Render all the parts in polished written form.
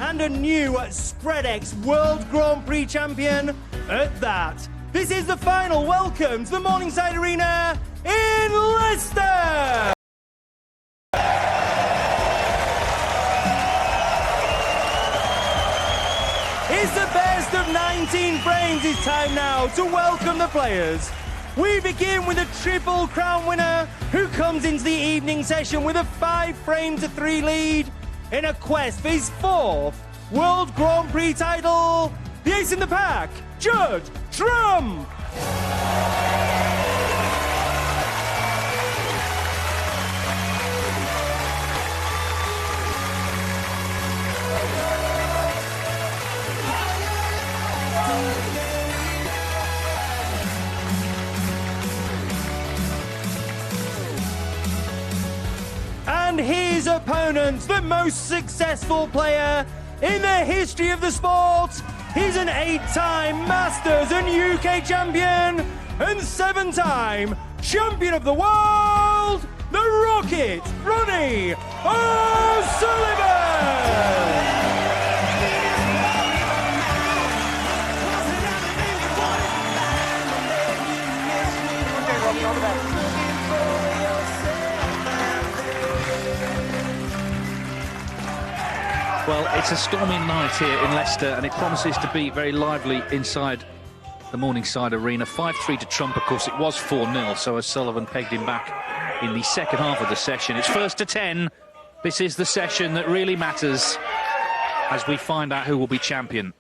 and a new Spread X World Grand Prix champion at that. This is the final. Welcome to the Morningside Arena in Leicester. It's the best of 19 frames. It's time now to welcome the players. We begin with a Triple Crown winner who comes into the evening session with a 5-frame-to-3 lead in a quest for his 4th World Grand Prix title. The ace in the pack, Judd Trump. And his opponent, the most successful player in the history of the sport. He's an 8-time Masters and UK champion and 7-time champion of the world, the Rocket, Ronnie O'Sullivan. Well, it's a stormy night here in Leicester, and it promises to be very lively inside the Morningside Arena. 5-3 to Trump, of course. It was 4-0, so O'Sullivan pegged him back in the second half of the session. It's first to 10. This is the session that really matters as we find out who will be champion.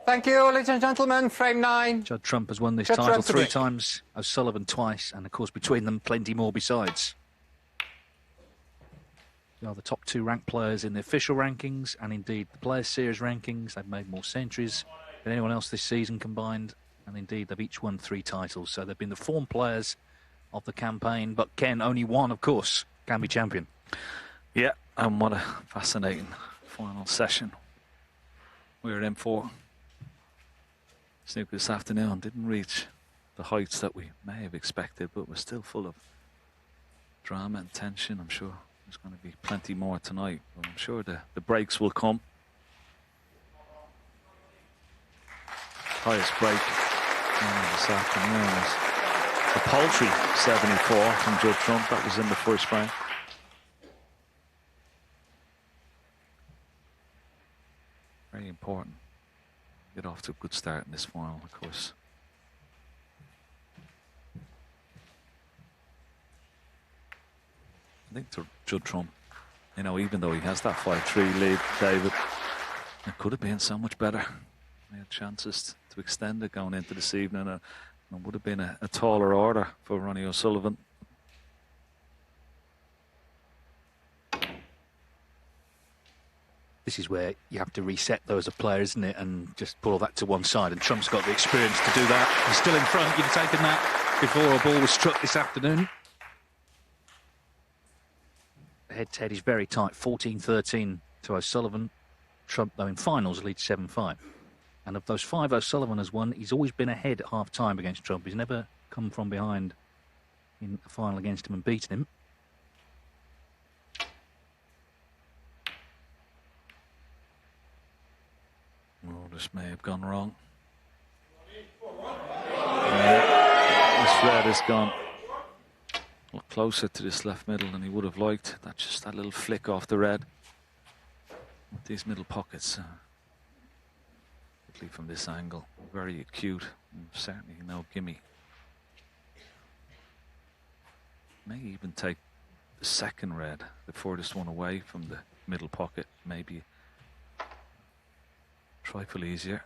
Thank you, ladies and gentlemen. Frame 9. Judd Trump has won this Judd title Trump 3 today. times, O'Sullivan twice, and, of course, between them, plenty more besides. They are the top 2 ranked players in the official rankings and indeed the Players' Series rankings. They've made more centuries than anyone else this season combined, and indeed they've each won 3 titles. So they've been the form players of the campaign, but Ken, only one, of course, can be champion. Yeah, and what a fascinating final session we were in for. Snooker this afternoon didn't reach the heights that we may have expected, but was still full of drama and tension. I'm sure there's going to be plenty more tonight, but I'm sure the breaks will come. Highest break this afternoon was the paltry 74 from Judd Trump. That was in the first frame. Very important. Get off to a good start in this final, of course. I think to Judd Trump, you know, even though he has that 5-3 lead, David, it could have been so much better. He had chances to extend it going into this evening, and it would have been a taller order for Ronnie O'Sullivan. This is where you have to reset though as a player, isn't it, and just put all that to one side, and Trump's got the experience to do that. He's still in front. You'd have taken that before a ball was struck this afternoon. Head-to-head is very tight, 14-13 to O'Sullivan. Trump, though, in finals leads 7-5. And of those 5 O'Sullivan has won, he's always been ahead at half-time against Trump. He's never come from behind in a final against him and beaten him. Oh, this may have gone wrong. Yeah, this red has gone a lot closer to this left middle than he would have liked. That's just that little flick off the red. With these middle pockets, particularly from this angle, very acute. And certainly no gimme. May even take the second red, the furthest one away from the middle pocket, maybe trifle easier.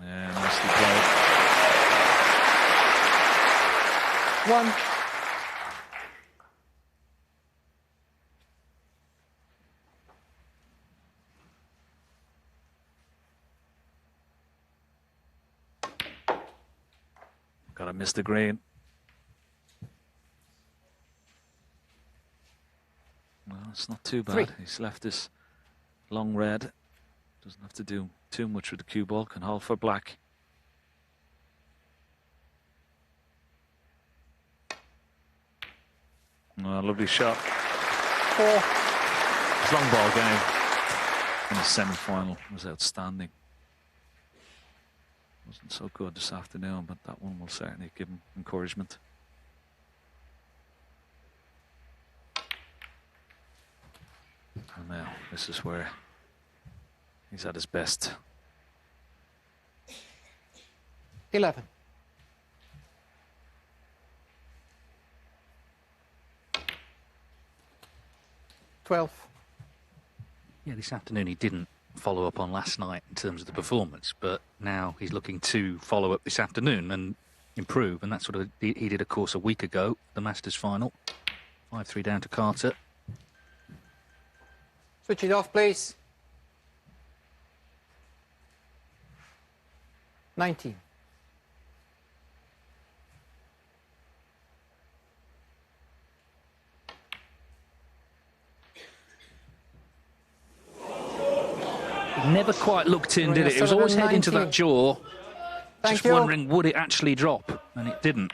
Yeah, nicely played. 1. Gotta miss the green. Well, it's not too bad. 3. He's left this long red. Doesn't have to do too much with the cue ball. Can hold for black. Oh, lovely shot. His long ball game in the semi-final was outstanding. Wasn't so good this afternoon, but that one will certainly give him encouragement. And now this is where he's at his best. 11. Yeah, this afternoon he didn't follow up on last night in terms of the performance, but now he's looking to follow up this afternoon and improve, and that's what he did, of course, a week ago, the Masters final. 5-3 down to Carter. Switch it off, please. 19. Never quite looked in, did it? It was always heading to that jaw. Just wondering, would it actually drop? And it didn't.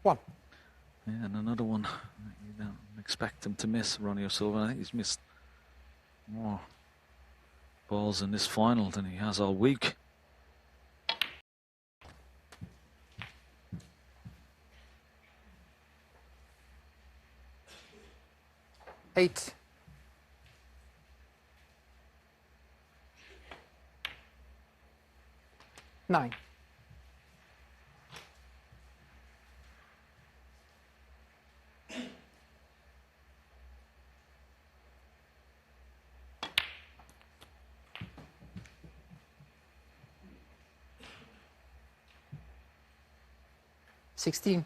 One. Yeah, and another one you don't expect him to miss, Ronnie O'Sullivan. I think he's missed more balls in this final than he has all week. Eight. Nine. Sixteen.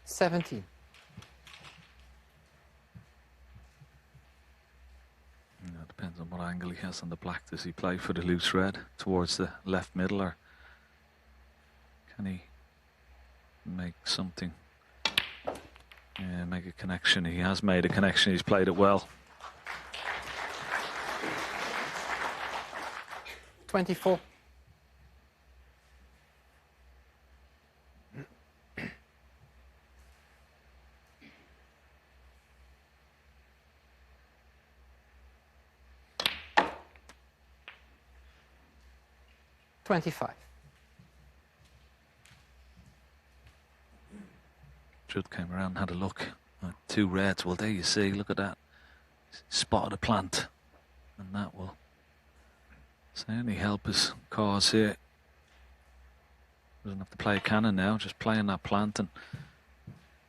17. It depends on what angle he has on the black. Does he play for the loose red towards the left middle, or can he make something? Yeah, make a connection. He has made a connection. He's played it well. 24. 25. Judd came around and had a look. Two reds. Well, there you see. Look at that. Spotted a plant. And that will certainly help his cause here. Doesn't have to play a cannon now. Just playing that plant. And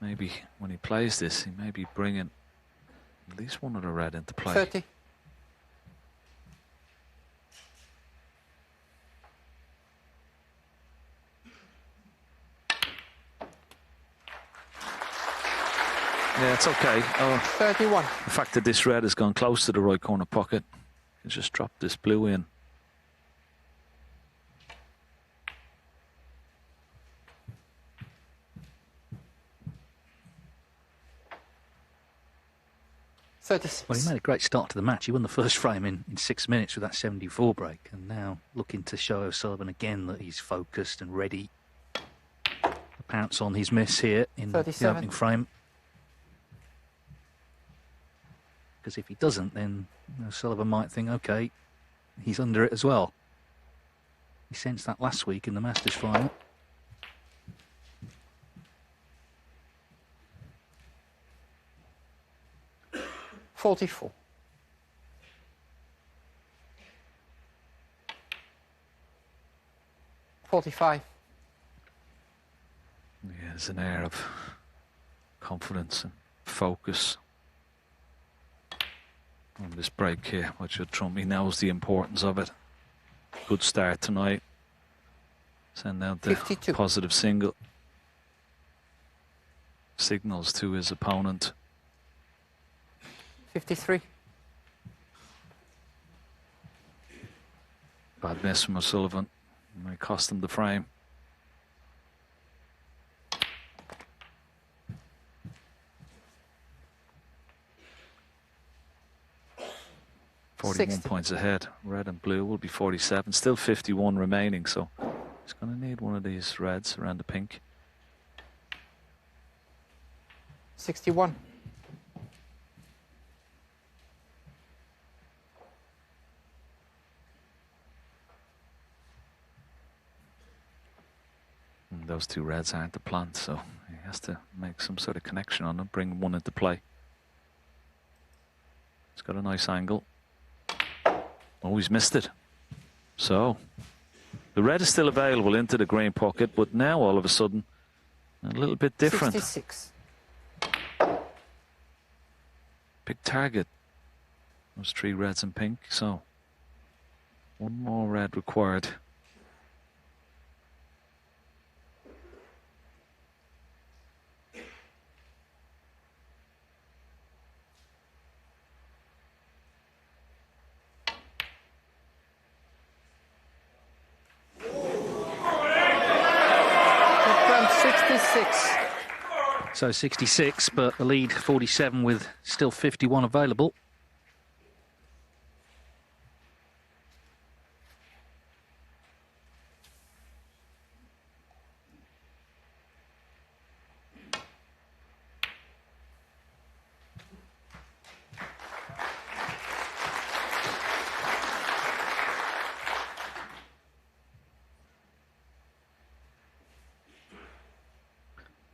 maybe when he plays this, he may be bringing at least one of the red into play. 30. Yeah, it's okay. 31. The fact that this red has gone close to the right corner pocket, you just drop this blue in. Well, he made a great start to the match. He won the first frame in 6 minutes with that 74 break, and now looking to show O'Sullivan again that he's focused and ready to pounce on his miss here in 37. the opening frame. Because if he doesn't, then O'Sullivan might think, okay, he's under it as well. He sensed that last week in the Masters final. $44. 45. Yeah, there's an air of confidence and focus on this break here, which Judd Trump, he knows the importance of it. Good start tonight. Send out the 52. positive signals to his opponent. 53. Bad miss from O'Sullivan. Might cost him the frame. 41 60. points ahead. Red and blue will be 47. Still 51 remaining, so he's going to need one of these reds around the pink. 61. And those two reds aren't the plant, so he has to make some sort of connection on them, bring one into play. He's got a nice angle. Oh, he's missed it. So the red is still available into the green pocket, but now all of a sudden a little bit different. 66. Big target. Those three reds and pink, so one more red required. So 66, but the lead 47 with still 51 available.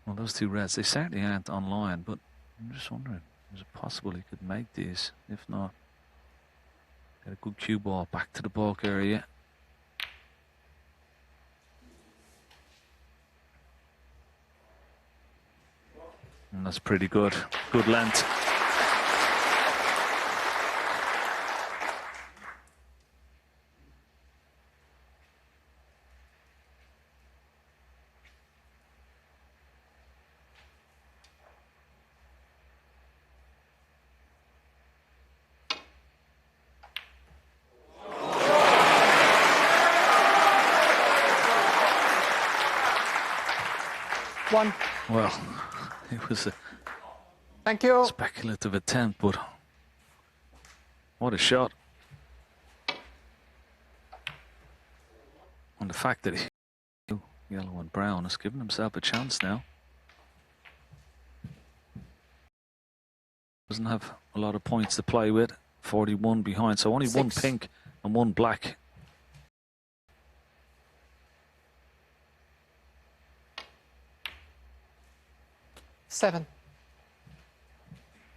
Well, those two reds, they certainly aren't online, but I'm just wondering, is it possible he could make these? If not, get a good cue ball back to the bulk area. And that's pretty good. Good length. One. Well, it was a Thank you. speculative attempt, but what a shot. And the fact that he yellow and brown has given himself a chance now. Doesn't have a lot of points to play with. 41 behind, so only 6. one pink and one black. Seven.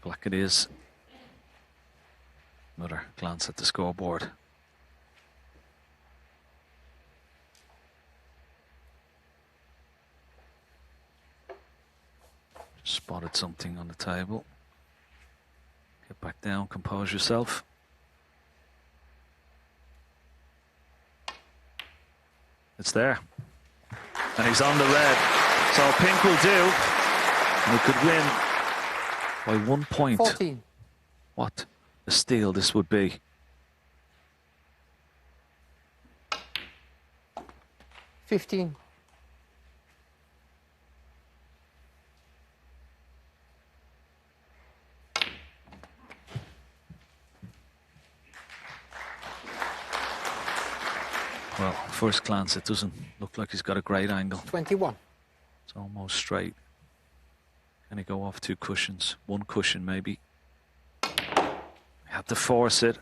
Black it is. Another glance at the scoreboard. Just spotted something on the table. Get back down, compose yourself. It's there. And he's on the red. So pink will do. And he could win by 1 point. 14. What a steal this would be. $15. Well, first glance, it doesn't look like he's got a great angle. 21. It's almost straight. Can he go off 2 cushions? 1 cushion, maybe. Had to force it.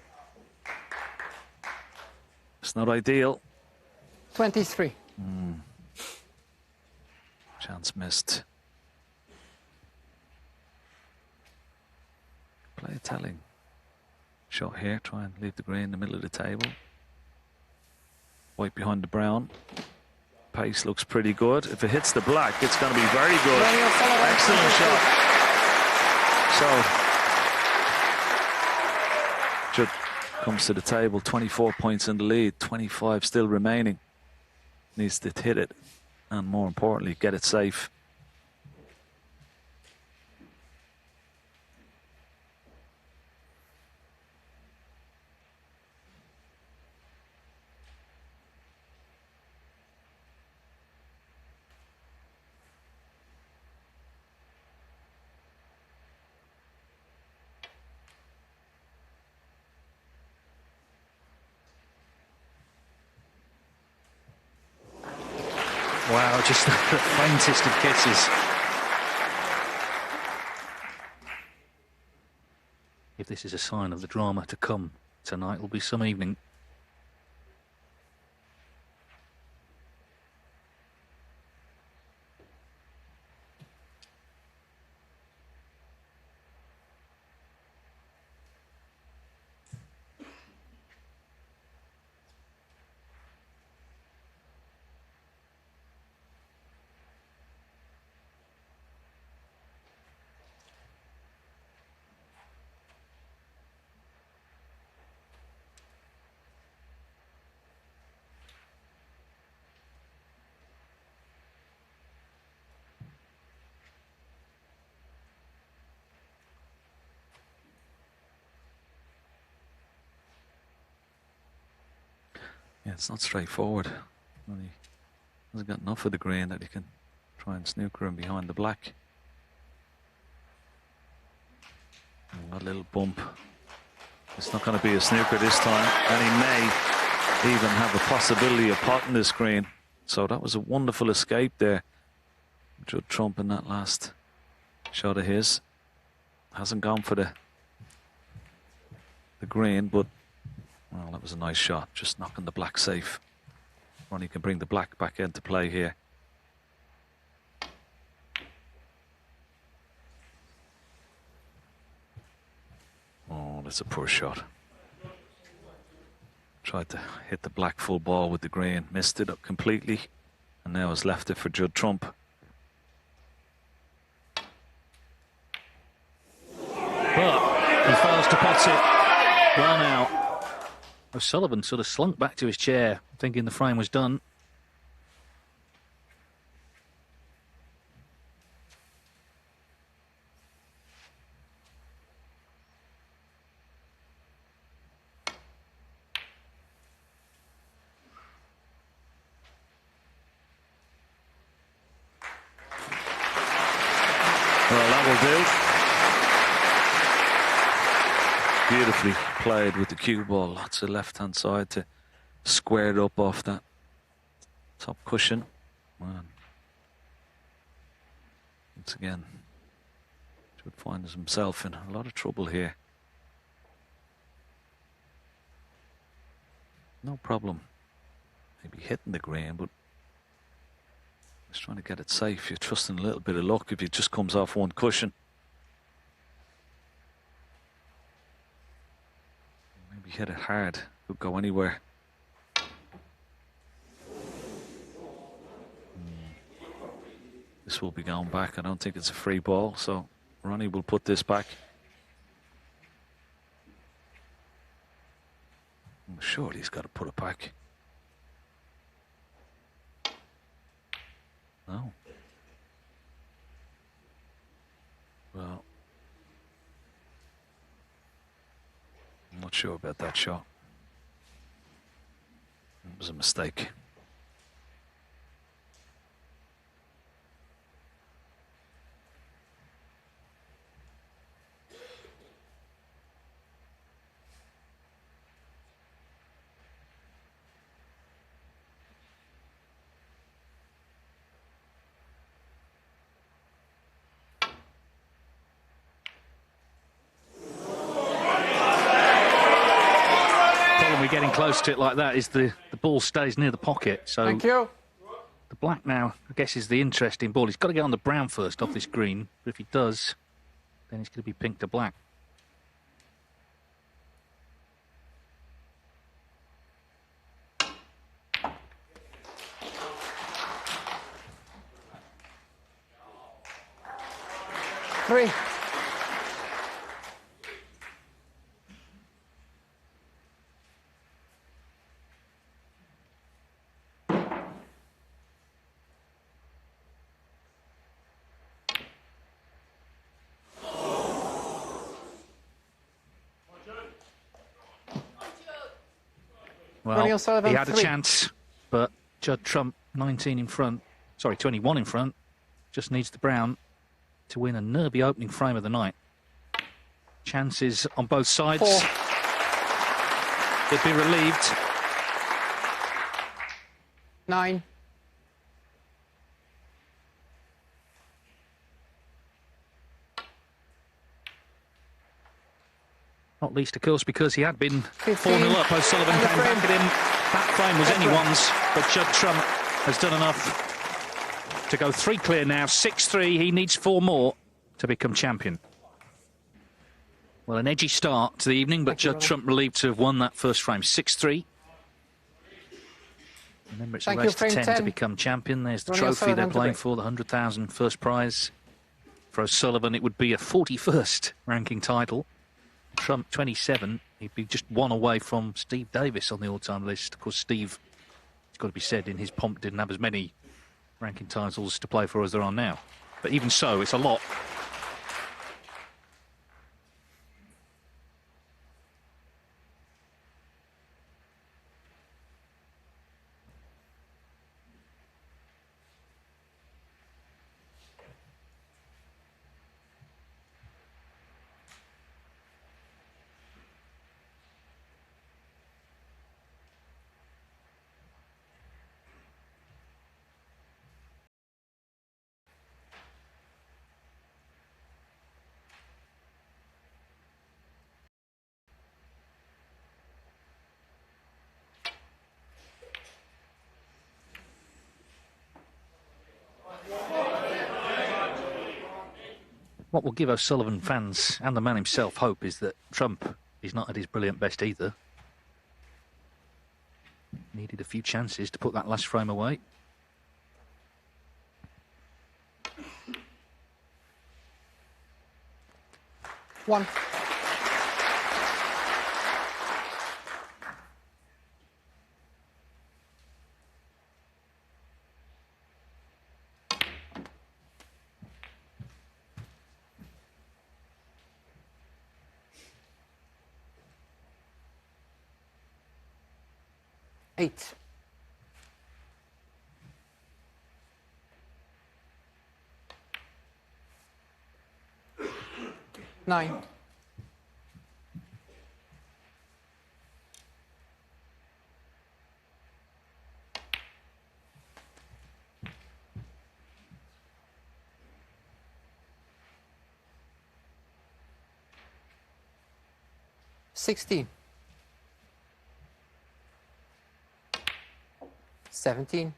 It's not ideal. 23. Chance missed. Play a telling shot here. Try and leave the green in the middle of the table. White behind the brown. Pace looks pretty good. If it hits the black, it's going to be very good. Excellent shot. So, Judd comes to the table, 24 points in the lead, 25 still remaining. Needs to hit it, and more importantly, get it safe. Wow, just the faintest of kisses. If this is a sign of the drama to come, tonight will be some evening. Yeah, it's not straightforward. He hasn't got enough of the green that he can try and snooker him behind the black. And that little bump. It's not going to be a snooker this time, and he may even have a possibility of potting the screen. So that was a wonderful escape there. Judd Trump in that last shot of his. Hasn't gone for the green, but well, that was a nice shot, just knocking the black safe. Ronnie can bring the black back into play here. Oh, that's a poor shot. Tried to hit the black full ball with the green, missed it up completely, and now has left it for Judd Trump. But he fails to pot it. Well now. O'Sullivan sort of slunk back to his chair, thinking the frame was done. Well, that will do. Beautifully played with the cue ball. Lots of left-hand side to square it up off that top cushion. Man. Once again, Judd finds himself in a lot of trouble here. No problem. Maybe hitting the green, but just trying to get it safe. You're trusting a little bit of luck if it just comes off one cushion. Maybe hit it hard. Could go anywhere. This will be going back. I don't think it's a free ball, so Ronnie will put this back. I'm sure he's got to put it back. No. Well, I'm not sure about that shot. It was a mistake. Getting close to it like that is the ball stays near the pocket. So Thank you. The black now, I guess, is the interesting ball. He's got to get on the brown first off this green, but if he does, then it's going to be pink to black. Three. Well, he had a 3. chance, but Judd Trump, 19 in front, sorry, 21 in front, just needs the brown to win a nervy opening frame of the night. Chances on both sides. 4. He'd be relieved. 9. Not least, of course, because he had been 15. 4-0 up. O'Sullivan And the came back frame. at him. That frame was anyone's, but Judd Trump has done enough to go 3 clear now. 6-3. He needs 4 more to become champion. Well, an edgy start to the evening, but Judd Trump relieved to have won that first frame. 6-3. Remember, it's a race to 10 to become champion. There's the Ronnie trophy they're O'Sullivan playing to for, the 100,000 first prize. For O'Sullivan, it would be a 41st ranking title. Trump, 27. He'd be just 1 away from Steve Davis on the all-time list. Of course, Steve, it's got to be said, in his pomp, didn't have as many ranking titles to play for as there are now. But even so, it's a lot. What will give O'Sullivan fans and the man himself hope is that Trump is not at his brilliant best either. Needed a few chances to put that last frame away. One. Eight. Nine. Sixteen. 17.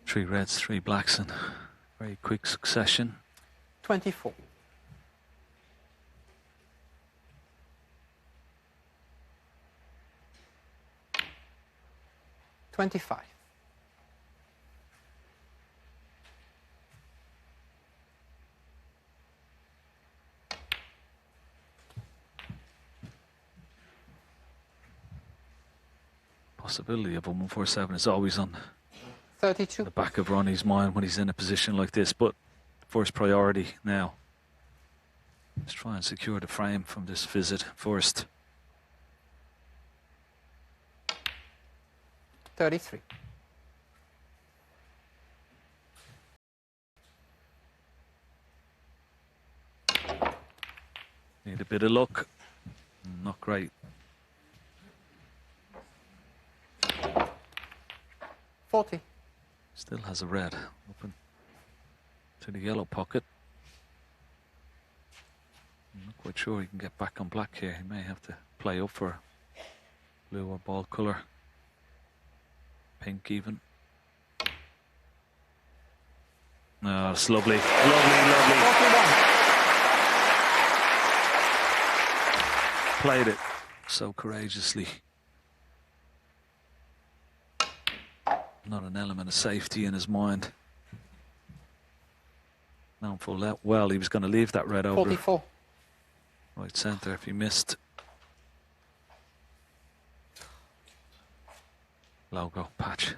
Three reds, 3 blacks in very quick succession. 24. 25. Possibility of a 147 is always on 32. the back of Ronnie's mind when he's in a position like this, but first priority now is try and secure the frame from this visit first. 33. Need a bit of luck. Not great. 40. Still has a red open to the yellow pocket. I'm not quite sure he can get back on black here. He may have to play up for blue or ball colour. Pink even. No, it's lovely. Lovely. 41. Played it so courageously. Not an element of safety in his mind. Known full that well, he was going to leave that red over 44. right centre if he missed. Logo patch.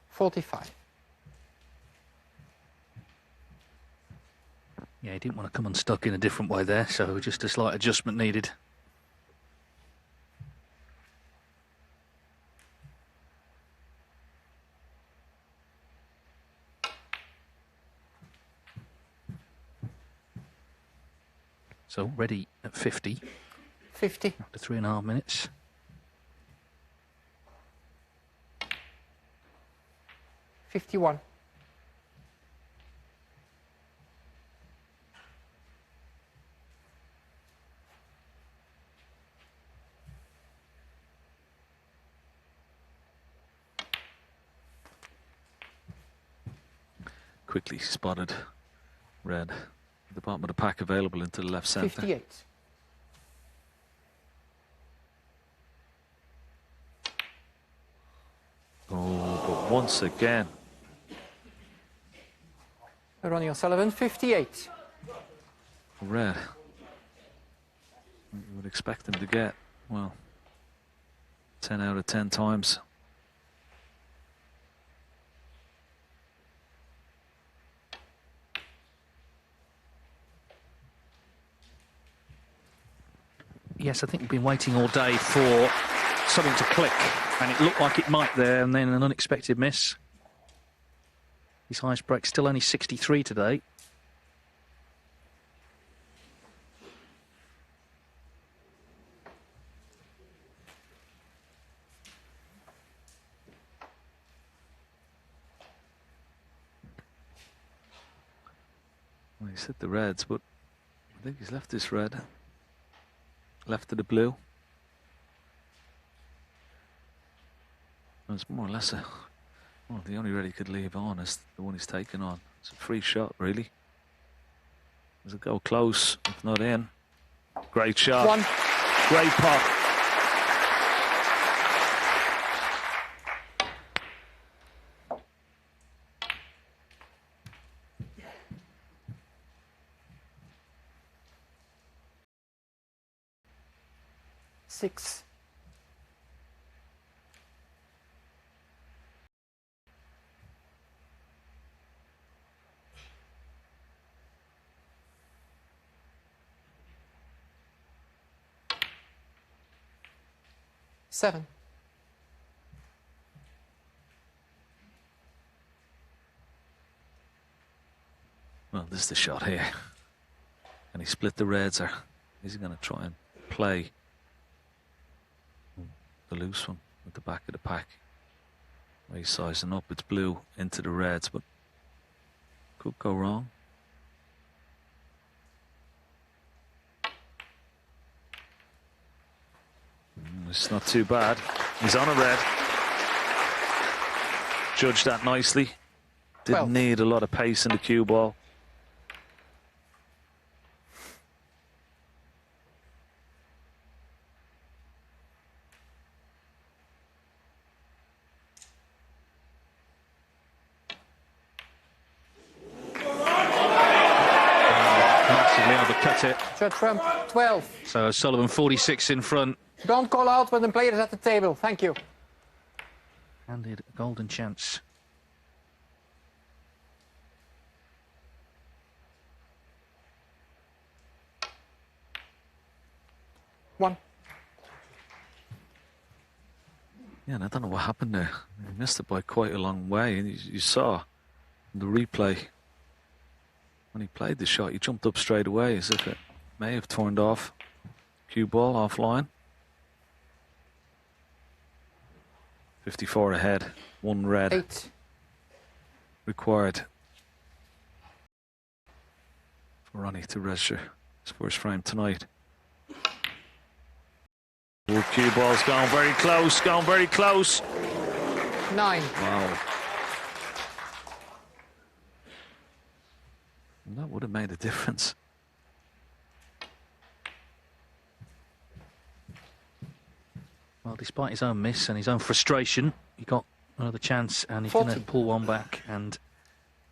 45. Yeah, he didn't want to come unstuck in a different way there, so just a slight adjustment needed. So ready at 50 50. after 3.5 minutes. $51. Quickly spotted red at the bottom of the pack, available into the left centre. 58. Oh, but once again, Ronnie O'Sullivan, 58. red. You would expect him to get, well, 10 out of 10 times. Yes, I think we've been waiting all day for something to click, and it looked like it might there, and then an unexpected miss. His highest break still only 63 today. Well, he's hit the reds, but I think he's left this red. Left of the blue. It's more or less well, the only red he could leave on is the one he's taken on. It's a free shot, really. Does it go close? If not in. Great shot. One. Great pot. Six. Seven. Well, this is the shot here. And he split the reds, or is he going to try and play the loose one at the back of the pack? Where he's sizing up, it's blue into the reds, but could go wrong. It's not too bad. He's on a red. Judged that nicely. Didn't need a lot of pace in the cue ball. It. Judd Trump, 12. So Sullivan 46 in front. Don't call out when the player is at the table. Thank you. Handed a golden chance. One. Yeah, and I don't know what happened there. He missed it by quite a long way, and you saw in the replay when he played the shot, he jumped up straight away as if it may have turned off. Cue ball offline. 54 ahead, one red. 8. Required for Ronnie to register his first frame tonight. Oh, cue ball's gone very close, gone very close. 9. Wow. And that would have made a difference. Well, despite his own miss and his own frustration, he got another chance and he's going to pull one back. And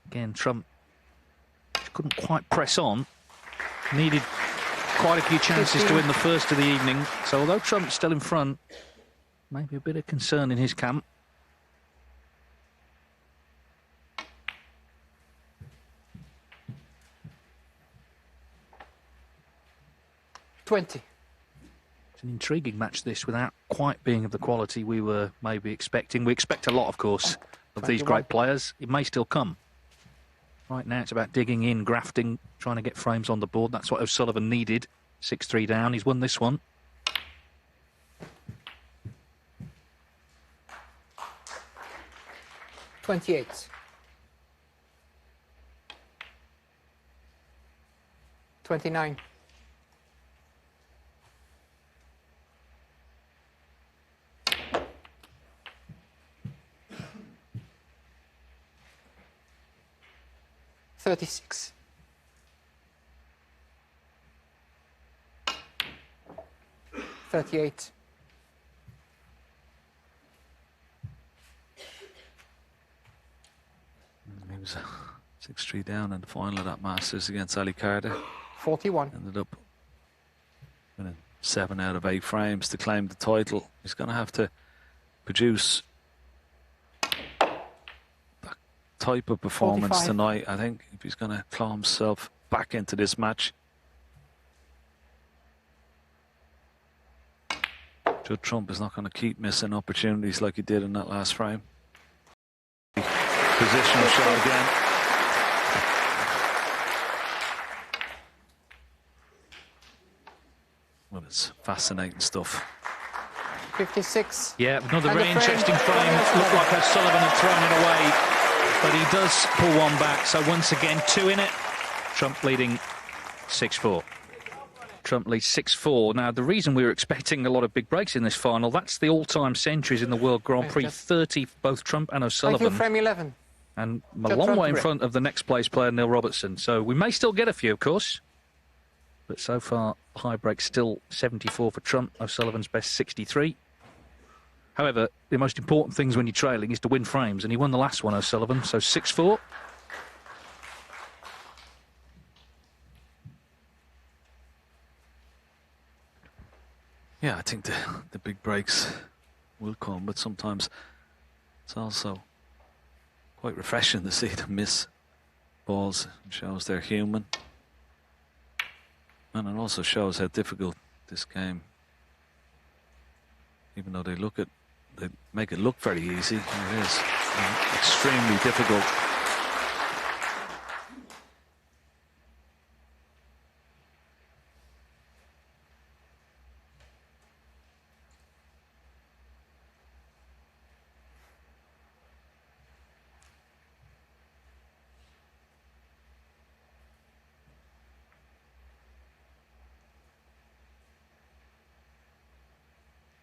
again, Trump couldn't quite press on. Needed quite a few chances to win the first of the evening. So although Trump's still in front, maybe a bit of concern in his camp. $20. It's an intriguing match, this, without quite being of the quality we were maybe expecting. We expect a lot, of course, of these great players. It may still come. Right now it's about digging in, grafting, trying to get frames on the board. That's what O'Sullivan needed. 6-3 down. He's won this one. $28. 29. 36. 38. 6-3 down in the final of that Masters against Ali Carter. 41. Ended up winning 7 out of 8 frames to claim the title. He's going to have to produce that type of performance 45. tonight, I think, if he's going to claw himself back into this match. Judd Trump is not going to keep missing opportunities like he did in that last frame. Positional shot again. Well, it's fascinating stuff. 56. Yeah, another And very the frame. interesting frame. Looked like O'Sullivan had thrown it away, but he does pull one back. So once again, 2 in it. Trump leading 6-4. Trump leads 6-4. Now, the reason we were expecting a lot of big breaks in this final, that's the all-time centuries in the World Grand Prix. 30 for both Trump and Thank O'Sullivan. you, frame 11. And a Judd long Trump way in grip. front of the next place player, Neil Robertson. So we may still get a few, of course. But so far, high break still 74 for Trump. O'Sullivan's best 63. However, the most important things when you're trailing is to win frames. And he won the last one, O'Sullivan. So 6-4. Yeah, I think the big breaks will come, but sometimes it's also quite refreshing to see them miss balls. It shows they're human. And it also shows how difficult this game, even though they make it look very easy, it is extremely difficult.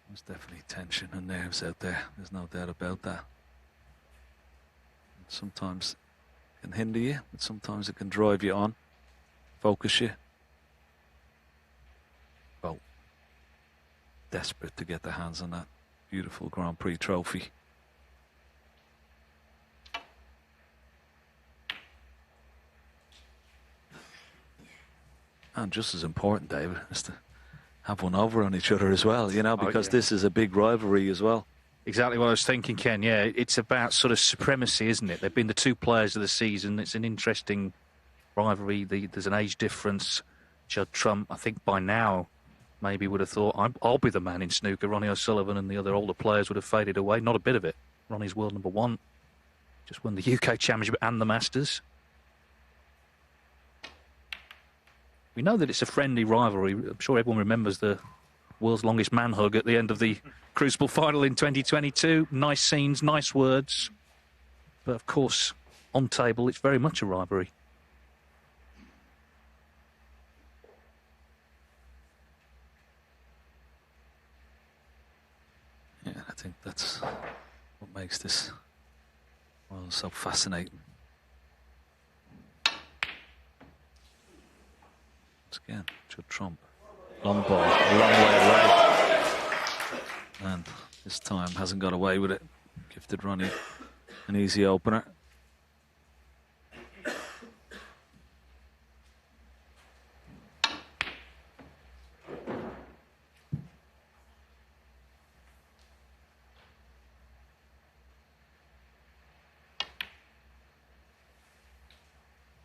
There's definitely tension and nerves out there. There's no doubt about that. Sometimes it can hinder you, but sometimes it can drive you on, focus you. Well, desperate to get their hands on that beautiful Grand Prix trophy. And just as important, David, is to have one over on each other as well, you know, because this is a big rivalry as well. Exactly what I was thinking, Ken. Yeah, it's about sort of supremacy, isn't it? They've been the 2 players of the season. It's an interesting rivalry. There's an age difference. Judd Trump, I think by now, maybe would have thought, I'll be the man in snooker. Ronnie O'Sullivan and the other older players would have faded away. Not a bit of it. Ronnie's world number 1. Just won the UK Championship and the Masters. We know that it's a friendly rivalry. I'm sure everyone remembers the world's longest man hug at the end of the Crucible final in 2022. Nice scenes, nice words. But of course, on table, it's very much a rivalry. Yeah, I think that's what makes this well so fascinating. Again, Judd Trump. Long ball, a long way away. And this time hasn't got away with it. Gifted Ronnie an easy opener.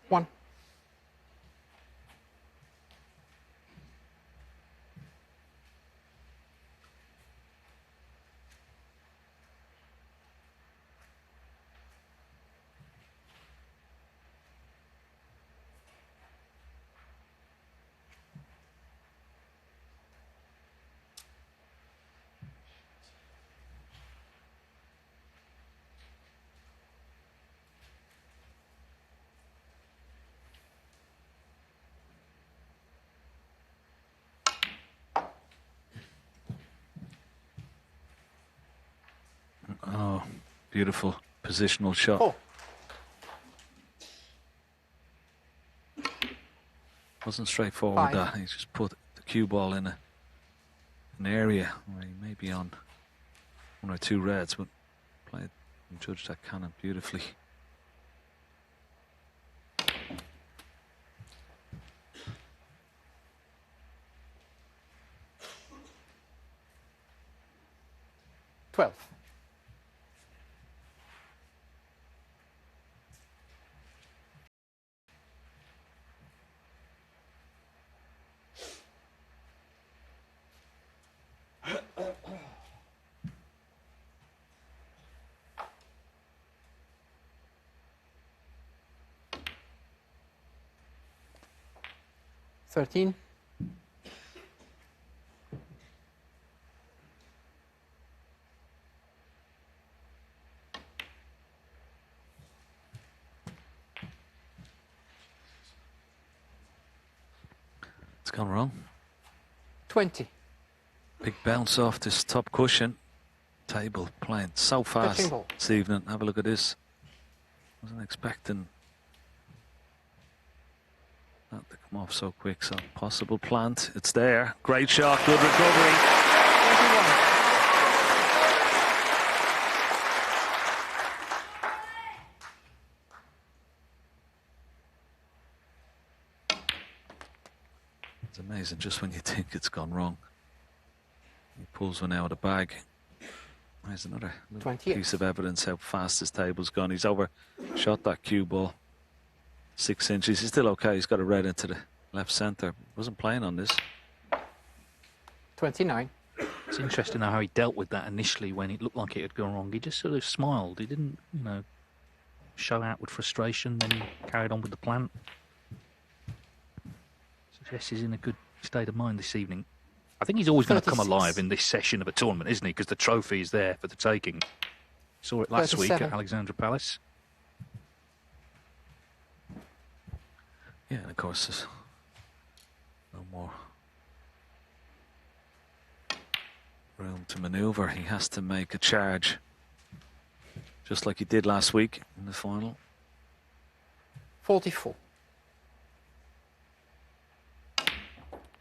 One. beautiful positional shot. 4. Wasn't straightforward 5. that. He just put the cue ball in an area where he may be on 1 or 2 reds, but played and judged that cannon beautifully. $12. $13. It's gone wrong. 20. Big bounce off this top cushion. Table playing so fast Touching ball. this evening. Have a look at this. Wasn't expecting that to come off so quick. So possible plant. It's there. Great shot. Good recovery. 21. It's amazing just when you think it's gone wrong. He pulls one out of the bag. There's another little 28. piece of evidence how fast his table's gone. He's overshot that cue ball 6 inches. He's still okay. He's got a red into the left centre. Wasn't playing on this. 29. It's interesting how he dealt with that initially when it looked like it had gone wrong. He just sort of smiled. He didn't, show outward frustration. Then he carried on with the plan. Suggests he's in a good state of mind this evening. I think he's always going to come 36. alive in this session of a tournament, isn't he? Because the trophy is there for the taking. Saw it last week 37. at Alexandra Palace. Yeah, and of course there's no more room to manoeuvre. He has to make a charge, just like he did last week in the final. 44.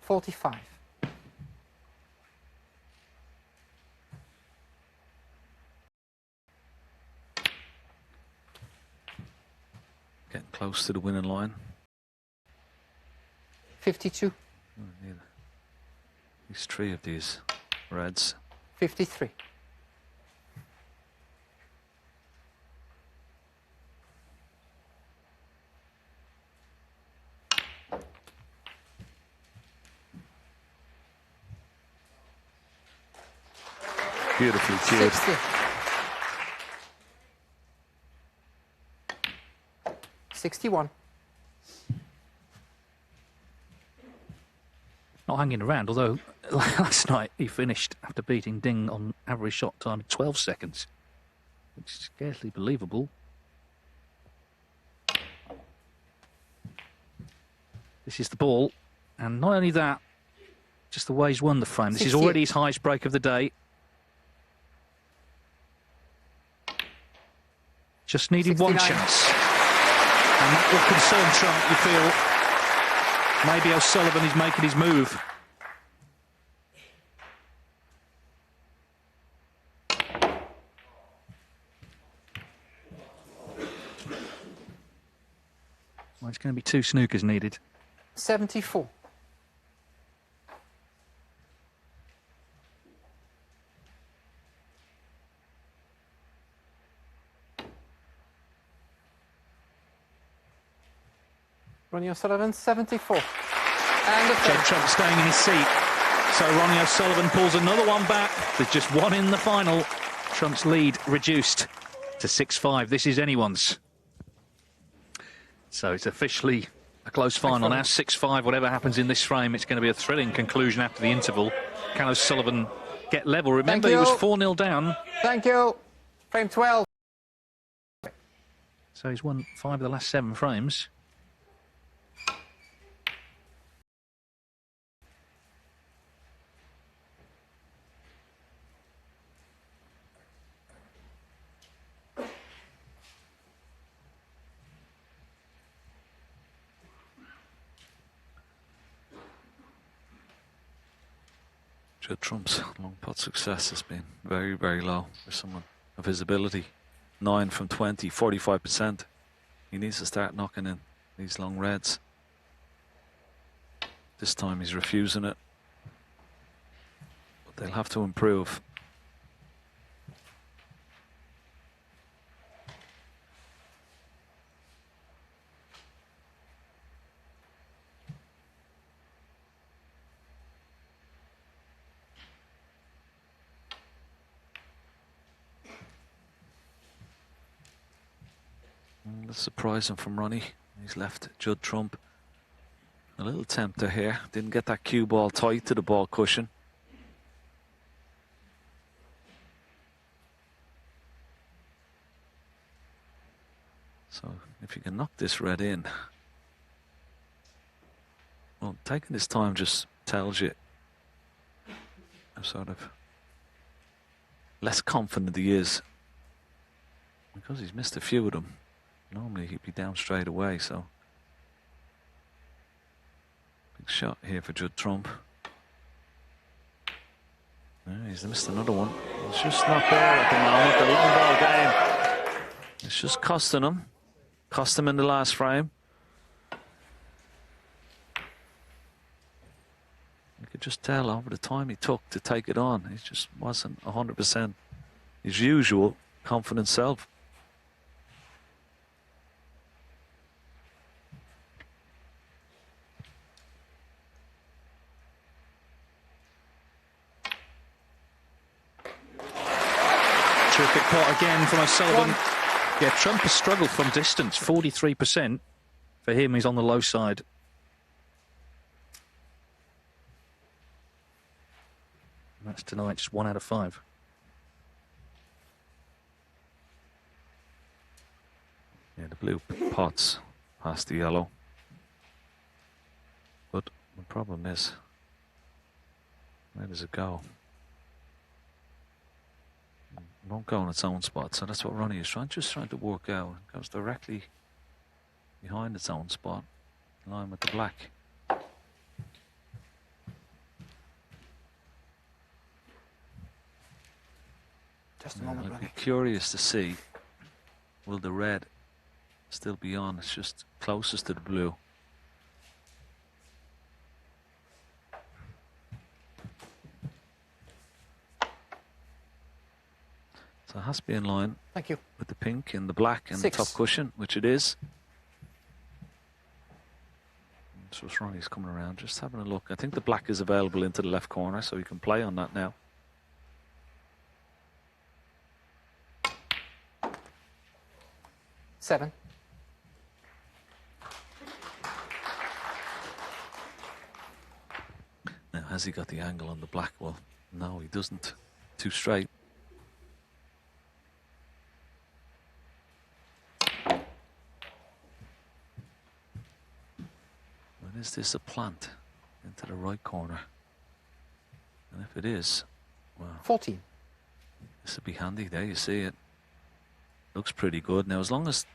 45. Getting close to the winning line. 52. Oh, need at least 3 of these reds. 53. Beautifully cued. 60. 61. Not hanging around, although last night he finished after beating Ding on average shot time in 12 seconds. Which is scarcely believable. This is the ball. And not only that, just the way he's won the frame. This is 68. already his highest break of the day. Just needed 69. one chance. And that will concern Trump, you feel. Maybe O'Sullivan is making his move. Well, it's going to be 2 snookers needed. 74. Ronnie O'Sullivan, 74. And the Judd third. Trump staying in his seat. So Ronnie O'Sullivan pulls another one back. There's just one in the final. Trump's lead reduced to 6-5. This is anyone's. So it's officially a close final now. 6-5. Whatever happens in this frame, it's going to be a thrilling conclusion after the interval. Can O'Sullivan get level? Remember, he was 4-0 down. Thank you. Frame 12. So he's won 5 of the last 7 frames. Judd Trump's long putt success has been very, very low for someone of his ability. 9 from 20, 45%. He needs to start knocking in these long reds. This time he's refusing it. But they'll have to improve. That's surprising from Ronnie. He's left Judd Trump a little tempter here. Didn't get that cue ball tight to the ball cushion. So if you can knock this red in, well, taking this time just tells you how sort of less confident he is, because he's missed a few of them. Normally he'd be down straight away, so big shot here for Judd Trump. He's missed another one. It's just not there at the moment. The long ball game. It's just costing him. Cost him in the last frame. You could just tell over the time he took to take it on. He just wasn't 100% his usual confident self. Terrific pot again from O'Sullivan. Yeah, Trump has struggled from distance. 43% for him. He's on the low side. And that's tonight, just 1 out of 5. Yeah, the blue pots past the yellow. But the problem is, where does it go? It won't go on its own spot, so that's what Ronnie is just trying to work out. It goes directly behind its own spot, in line with the black. Just a moment, I'd Ronnie. be curious to see, will the red still be on? It's just closest to the blue. So it has to be in line. Thank you. With the pink and the black and 6. the top cushion, which it is. So Ronnie's coming around, just having a look. I think the black is available into the left corner, so you can play on that now. Seven. Now, has he got the angle on the black? Well, no, he doesn't. Too straight. Is this a plant into the right corner? And if it is, well, 14. this would be handy. There you see it. Looks pretty good. Now, as long as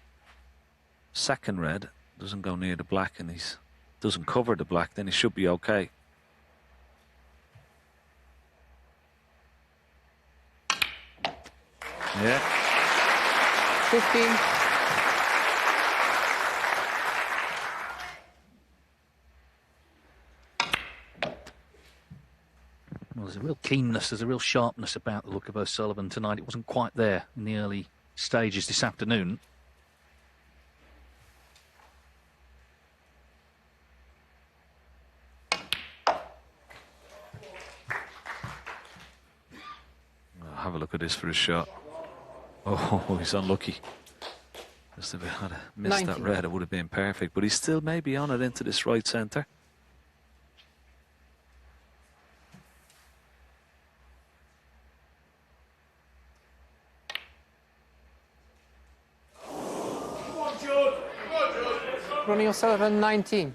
second red doesn't go near the black and he doesn't cover the black, then he should be okay. Yeah. 15. Well, there's a real keenness, there's a real sharpness about the look of O'Sullivan tonight. It wasn't quite there in the early stages this afternoon. Have a look at this for a shot. Oh, he's unlucky. Just if he had missed that red, it would have been perfect. But he's still maybe on it into this right centre. Ronnie O'Sullivan, 19.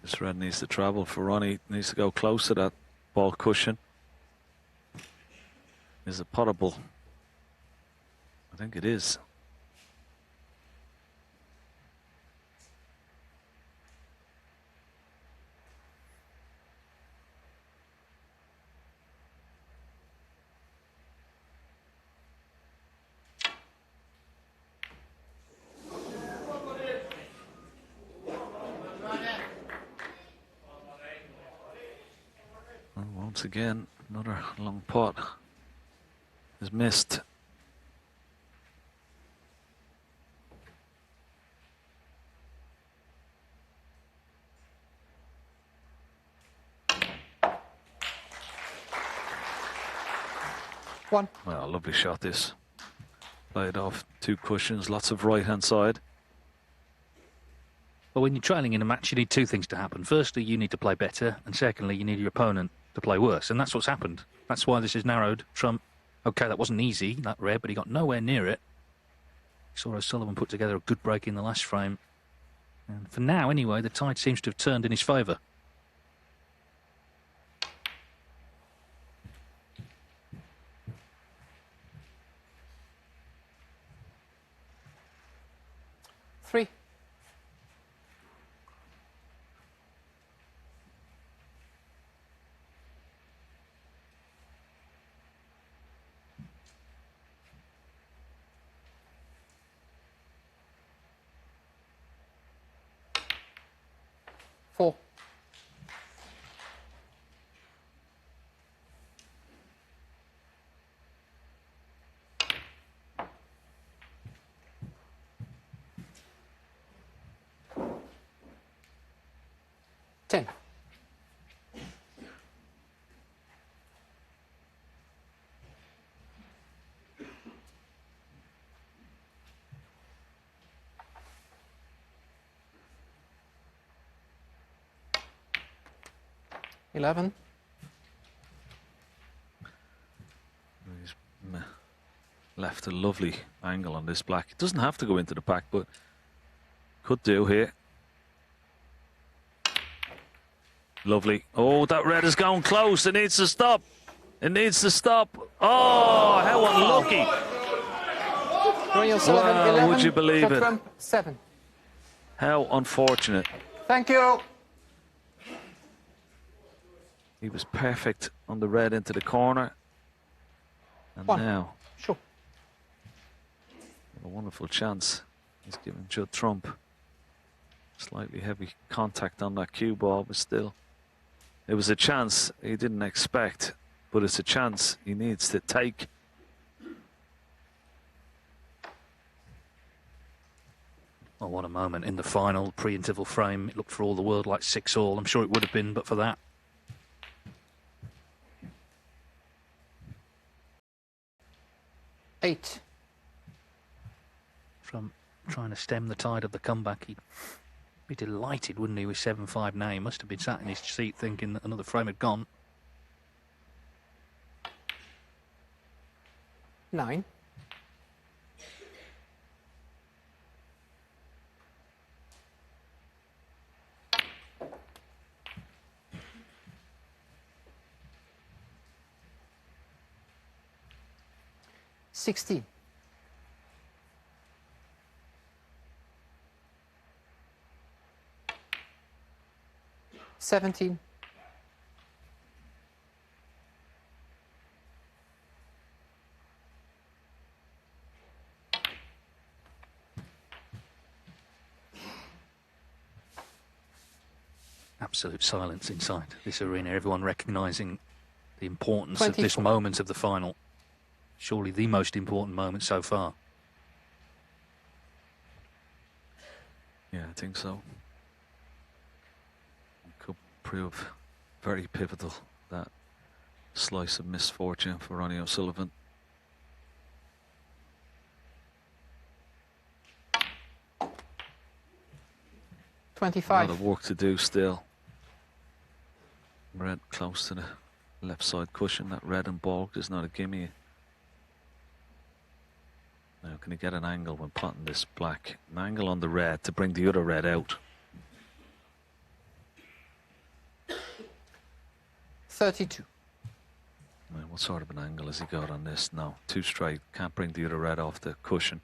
This red needs to travel for Ronnie. Needs to go close to that ball cushion. Is it potable? I think it is. Once again, another long pot is missed. One. Well, lovely shot this. Played off 2 cushions, lots of right hand side. Well, when you're trailing in a match, you need 2 things to happen. Firstly, you need to play better, and secondly, you need your opponent to play worse, and that's what's happened. That's why this is narrowed. Trump, okay, that wasn't easy, that red, but he got nowhere near it. Saw O'Sullivan put together a good break in the last frame. And for now, anyway, the tide seems to have turned in his favour. Three. Four. Ten. $11. He's left a lovely angle on this black. It doesn't have to go into the pack, but could do here. Lovely. Oh, that red is going close. It needs to stop. It needs to stop. Oh, how unlucky. Ronnie O'Sullivan, Wow, 11. would you believe Judd it? Trump, 7. How unfortunate. Thank you. He was perfect on the red into the corner. And One. now, Sure. what a wonderful chance. He's given Judd Trump slightly heavy contact on that cue ball, but still. It was a chance he didn't expect, but it's a chance he needs to take. Oh, what a moment in the final pre-interval frame. It looked for all the world like 6-all. I'm sure it would have been, but for that. Eight. From trying to stem the tide of the comeback, he'd be delighted, wouldn't he, with 7-5 now? He must have been sat in his seat thinking that another frame had gone. 9. $16. 17. Absolute silence inside this arena, everyone recognising the importance of this 24. moment of the final. Surely the most important moment so far. Yeah, I think so. Could prove very pivotal, that slice of misfortune for Ronnie O'Sullivan. A 25. lot of work to do still. Red close to the left side cushion. That red and balked is not a gimme. Now, can he get an angle when potting this black? An angle on the red to bring the other red out. 32. What sort of an angle has he got on this? No, too straight. Can't bring the other red off the cushion.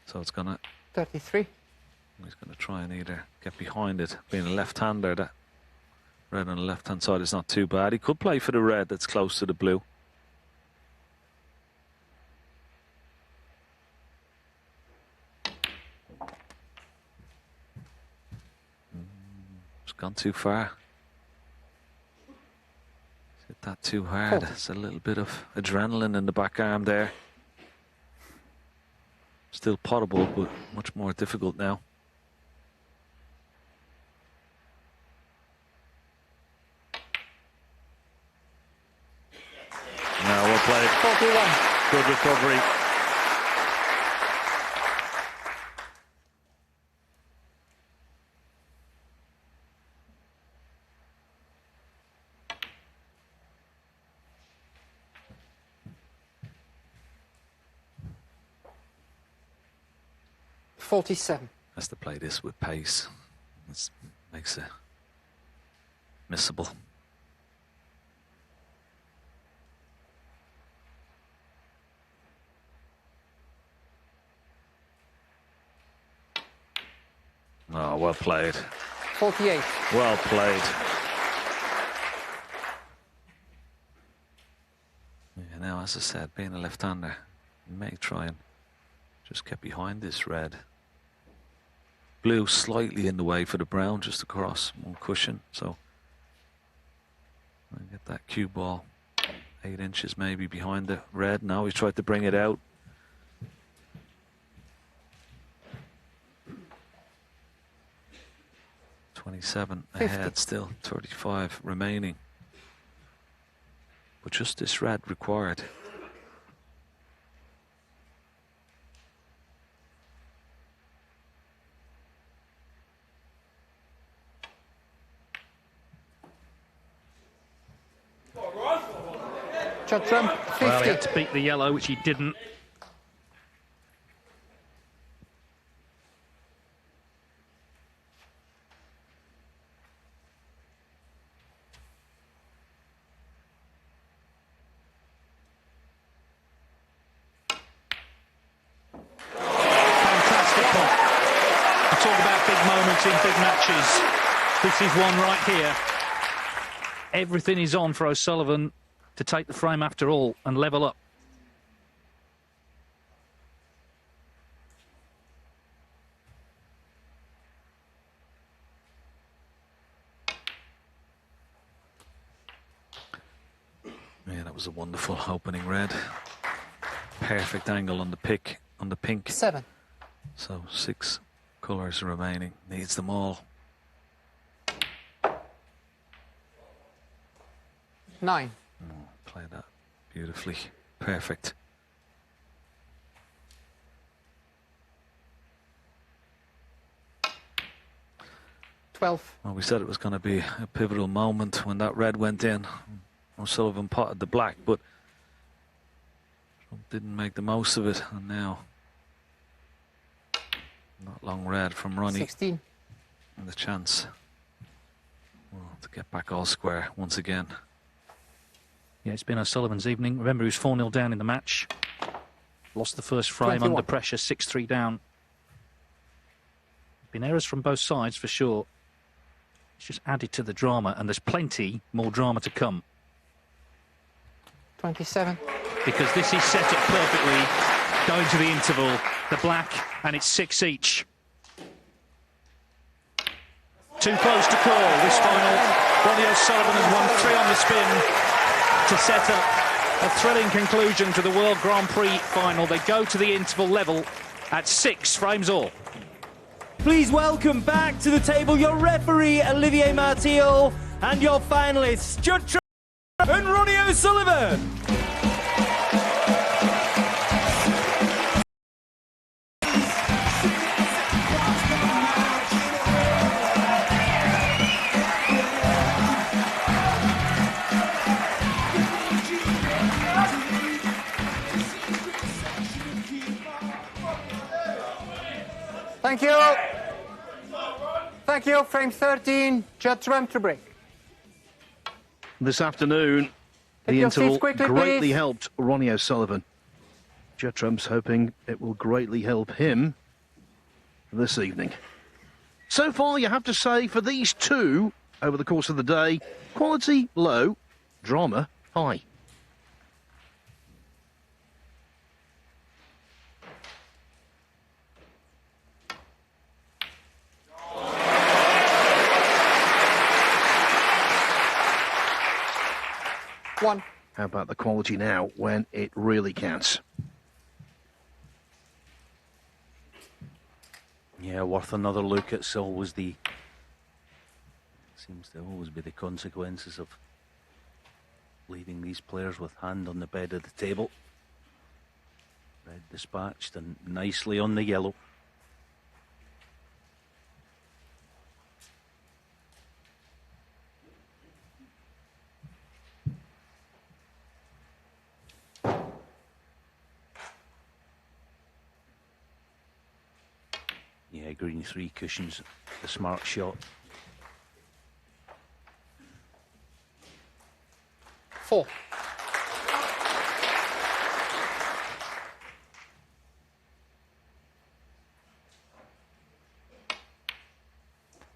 So it's gonna... 33. He's gonna try and either get behind it. Being a left-hander, that red on the left-hand side is not too bad. He could play for the red that's close to the blue. It's gone too far. Hit that too hard. It's a little bit of adrenaline in the back arm there. Still potable, but much more difficult now. Now well played. 41. Good recovery. Has to play this with pace. This makes it missable. Oh, well played. 48. Well played. Yeah, now, as I said, being a left-hander, you may try and just get behind this red. Blue slightly in the way for the brown, just across one cushion. So I get that cue ball 8 inches maybe behind the red. Now he's tried to bring it out. $27 ahead, still 35 remaining. But just this red required. Judd, 50. Well, he had to beat the yellow, which he didn't. Fantastic pot. We talk about big moments in big matches. This is one right here. Everything is on for O'Sullivan to take the frame after all and level up. Yeah, that was a wonderful opening red. Perfect angle on the pick, on the pink. 7. So 6 colours remaining. Needs them all. 9. Play that beautifully. Perfect. Well, we said it was going to be a pivotal moment when that red went in. O'Sullivan potted the black, but Trump didn't make the most of it. And now, not long red from Ronnie. 16. And the chance to get back all square once again. Yeah, it's been O'Sullivan's evening. Remember, he was 4-0 down in the match. Lost the first frame 21. under pressure, 6-3 down. Been errors from both sides, for sure. It's just added to the drama, and there's plenty more drama to come. 27. Because this is set up perfectly, going to the interval, the black, and it's 6 each. Too close to call this final. Ronnie O'Sullivan has won 3 on the spin to set up a thrilling conclusion to the World Grand Prix final. They go to the interval level at 6 frames all. Please welcome back to the table your referee, Olivier Martial, and your finalists, Judd and Ronnie O'Sullivan. Thank you. Thank you. Frame 13, Judd to break. this afternoon. Take The your seats interval quickly, greatly please. helped Ronnie O'Sullivan. Judd Trump's hoping it will greatly help him this evening. So far, you have to say, for these two, over the course of the day, quality low, drama high. One. How about the quality now when it really counts? Yeah, worth another look. It's always seems to always be the consequences of leaving these players with hand on the bed of the table. Red dispatched and nicely on the yellow. Yeah, green 3 cushions, the smart shot. 4.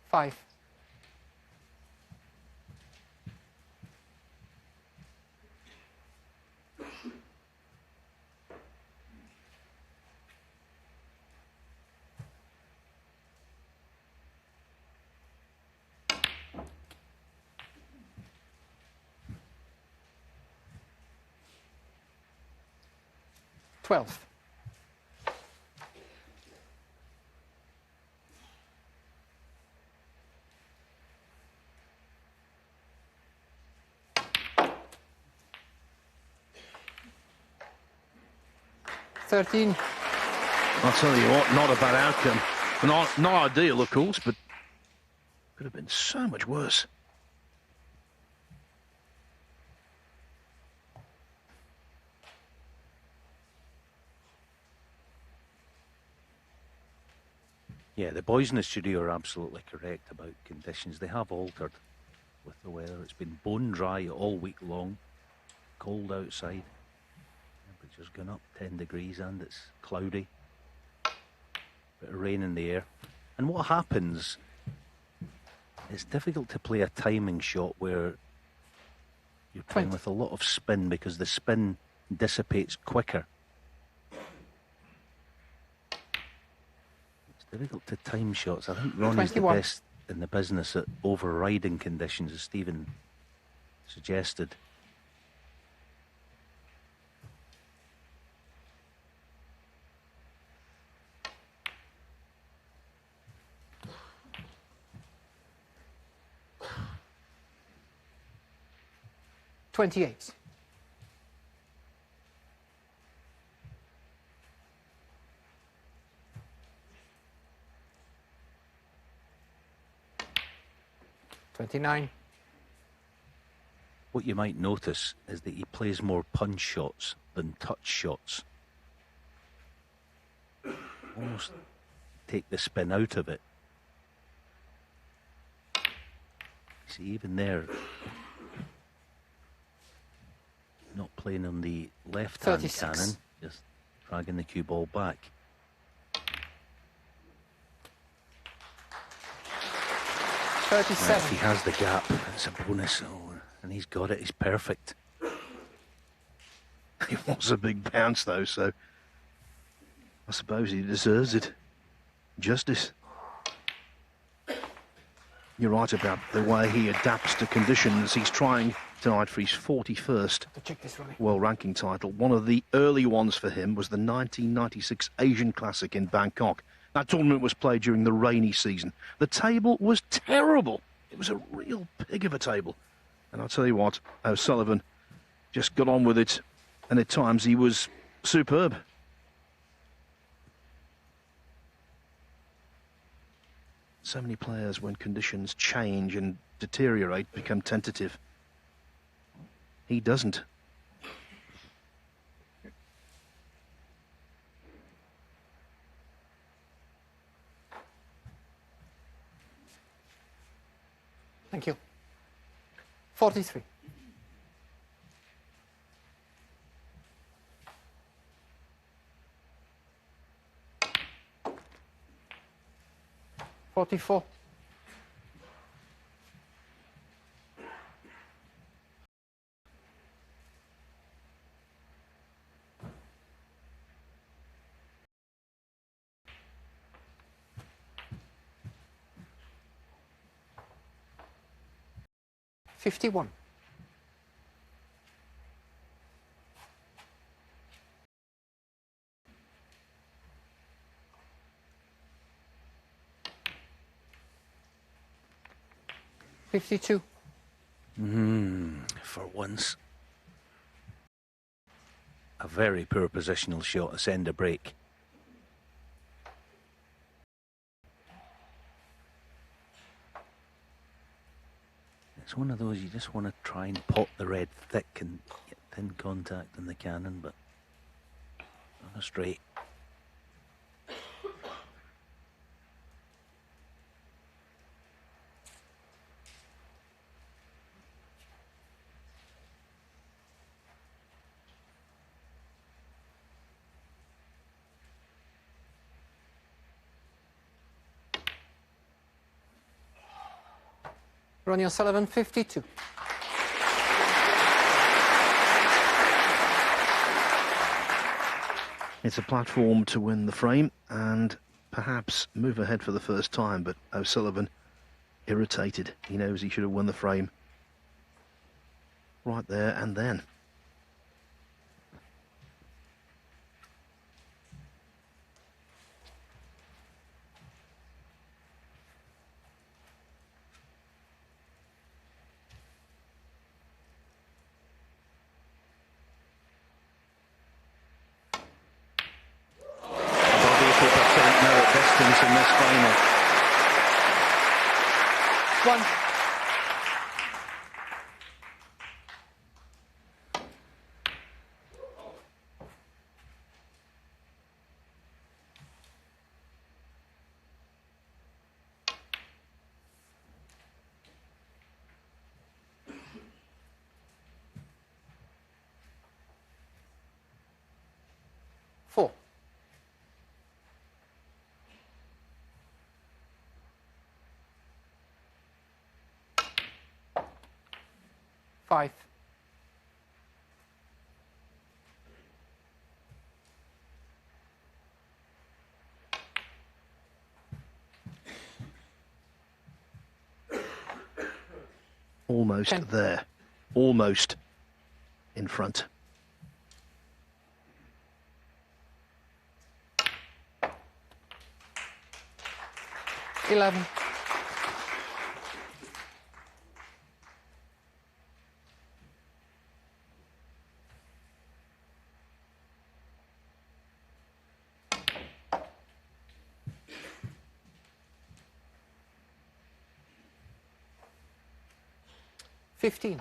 Five. Twelve. Thirteen. I'll tell you what, not a bad outcome. Not ideal, of course, but could have been so much worse. Yeah, the boys in the studio are absolutely correct about conditions. They have altered with the weather. It's been bone dry all week long, cold outside. Temperature's gone up 10 degrees and it's cloudy. Bit of rain in the air. And what happens, it's difficult to play a timing shot where you're playing with a lot of spin because the spin dissipates quicker. Difficult to time shots. I think Ronnie's the 21. best in the business at overriding conditions, as Stephen suggested. $28. $29. What you might notice is that he plays more punch shots than touch shots. Almost take the spin out of it. See, even there, not playing on the left-hand 36. cannon, just dragging the cue ball back. Now, 37. if he has the gap, it's a bonus. And he's got it. He's perfect. It was a big bounce, though, so I suppose he deserves it. Justice. You're right about the way he adapts to conditions. He's trying tonight for his 41st Check this, Ronnie. world ranking title. One of the early ones for him was the 1996 Asian Classic in Bangkok. That tournament was played during the rainy season. The table was terrible. It was a real pig of a table. And I'll tell you what, O'Sullivan just got on with it. And at times he was superb. So many players, when conditions change and deteriorate, become tentative. He doesn't. Thank you. 43. 44. $51. $52. For once. A very poor positional shot to send a break. It's one of those you just want to try and pot the red thick and get thin contact in the cannon, but not a straight. Ronnie O'Sullivan, 52. It's a platform to win the frame and perhaps move ahead for the first time, but O'Sullivan irritated. He knows he should have won the frame right there and then. In this final. One. Four. Five. Almost 10. there. Almost in front. $11. $15.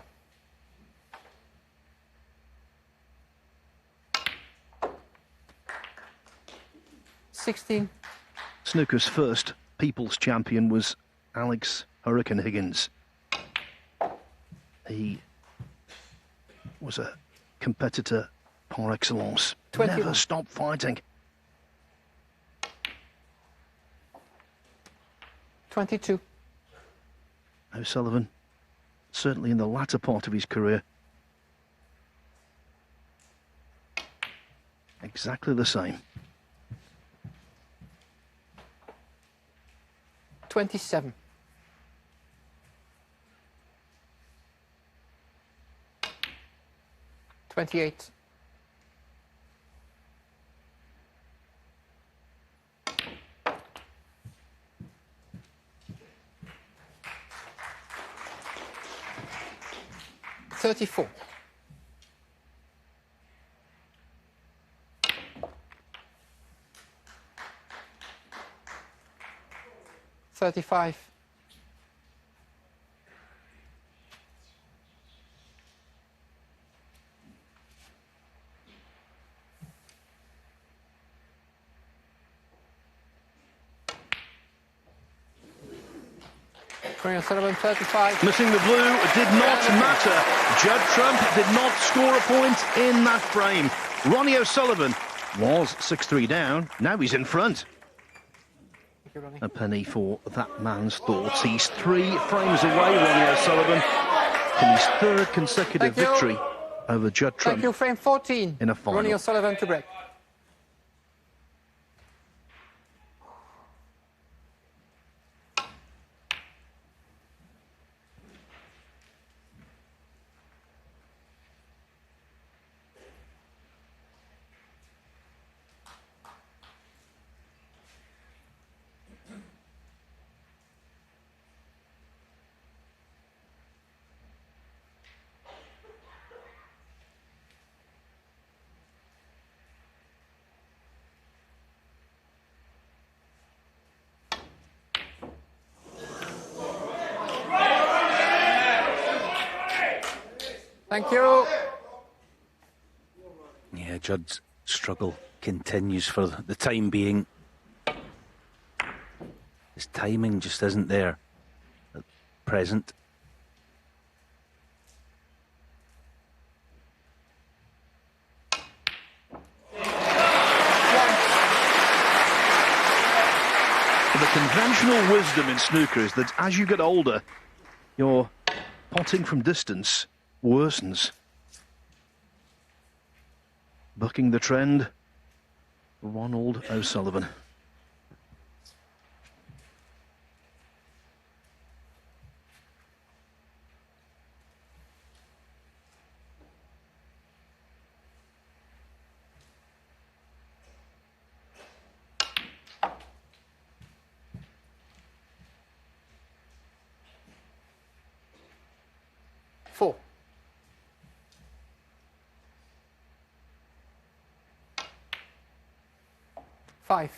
$16. Snooker's first People's Champion was Alex Hurricane Higgins. He was a competitor par excellence. 21. Never stopped fighting. 22. O'Sullivan, certainly in the latter part of his career, exactly the same. 27. 28. 34. 35. 35. Missing the blue did not matter. Judd Trump did not score a point in that frame. Ronnie O'Sullivan was 6-3 down. Now he's in front. you, Ronnie. A penny for that man's thoughts. He's 3 frames away, Ronnie O'Sullivan, from his 3rd consecutive Thank you. victory over Judd Thank you, frame 14. in a final. Ronnie O'Sullivan to break. Thank you. Yeah, Judd's struggle continues for the time being. His timing just isn't there at present. The conventional wisdom in snooker is that as you get older, your potting from distance worsens. Bucking the trend, Ronald O'Sullivan. Four. Five.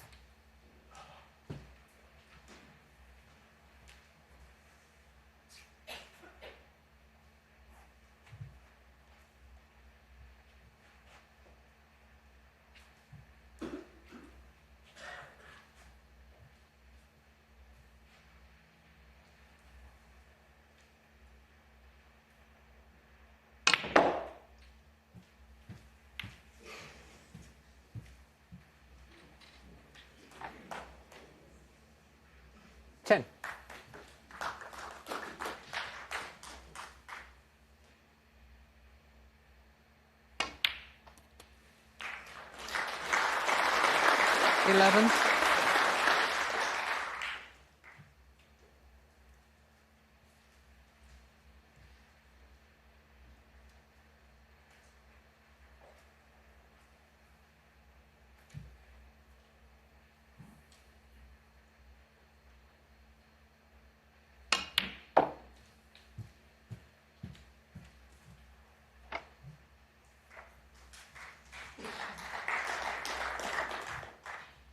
Ten. $11.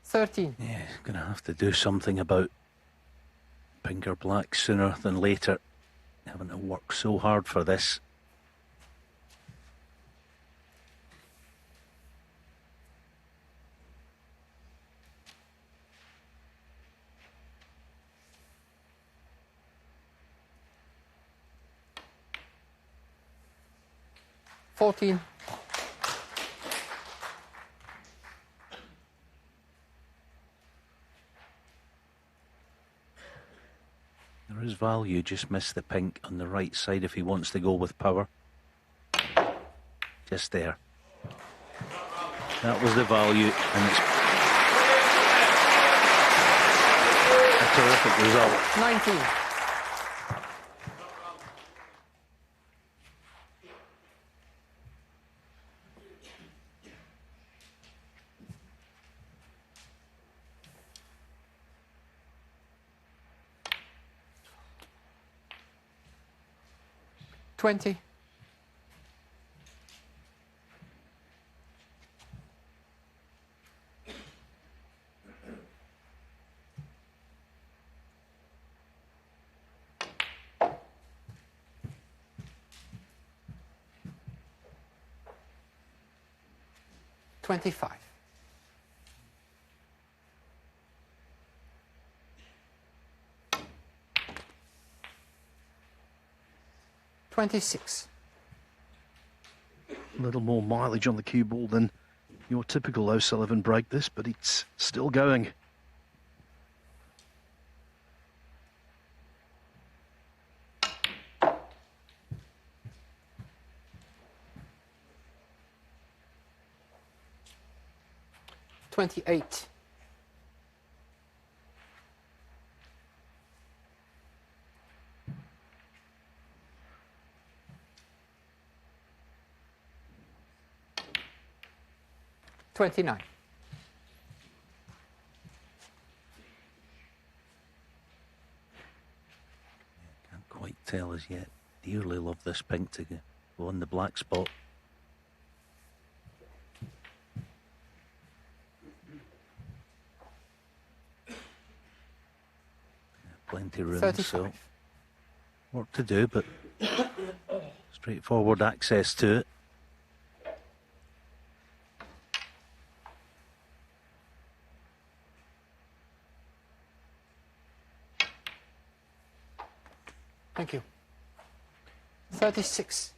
$13. Yeah, going to have to do something about pink or black sooner than later. Having to work so hard for this. $14. There is value, just missed the pink on the right side if he wants to go with power. Just there. That was the value, and it's a terrific result. 19. $20. $25. $26. A little more mileage on the cue ball than your typical O'Sullivan break this, but it's still going. 28. $29. Can't quite tell as yet. Dearly love this pink to go on the black spot. Plenty of room, 35. so work to do, but straightforward access to it. Thank you. 36.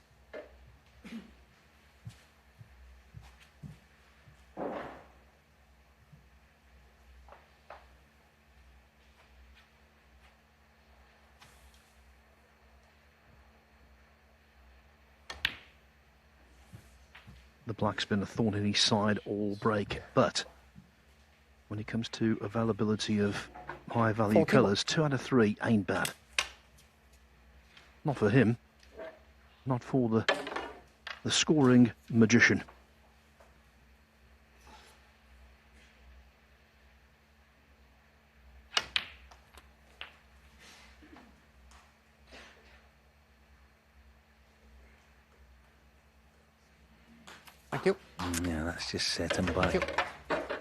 The black's been a thorn in his side all break, but when it comes to availability of high value 41. colours, 2 out of 3 ain't bad. Not for him, not for the scoring magician. Thank you. Yeah, that's just set him Thank you. back.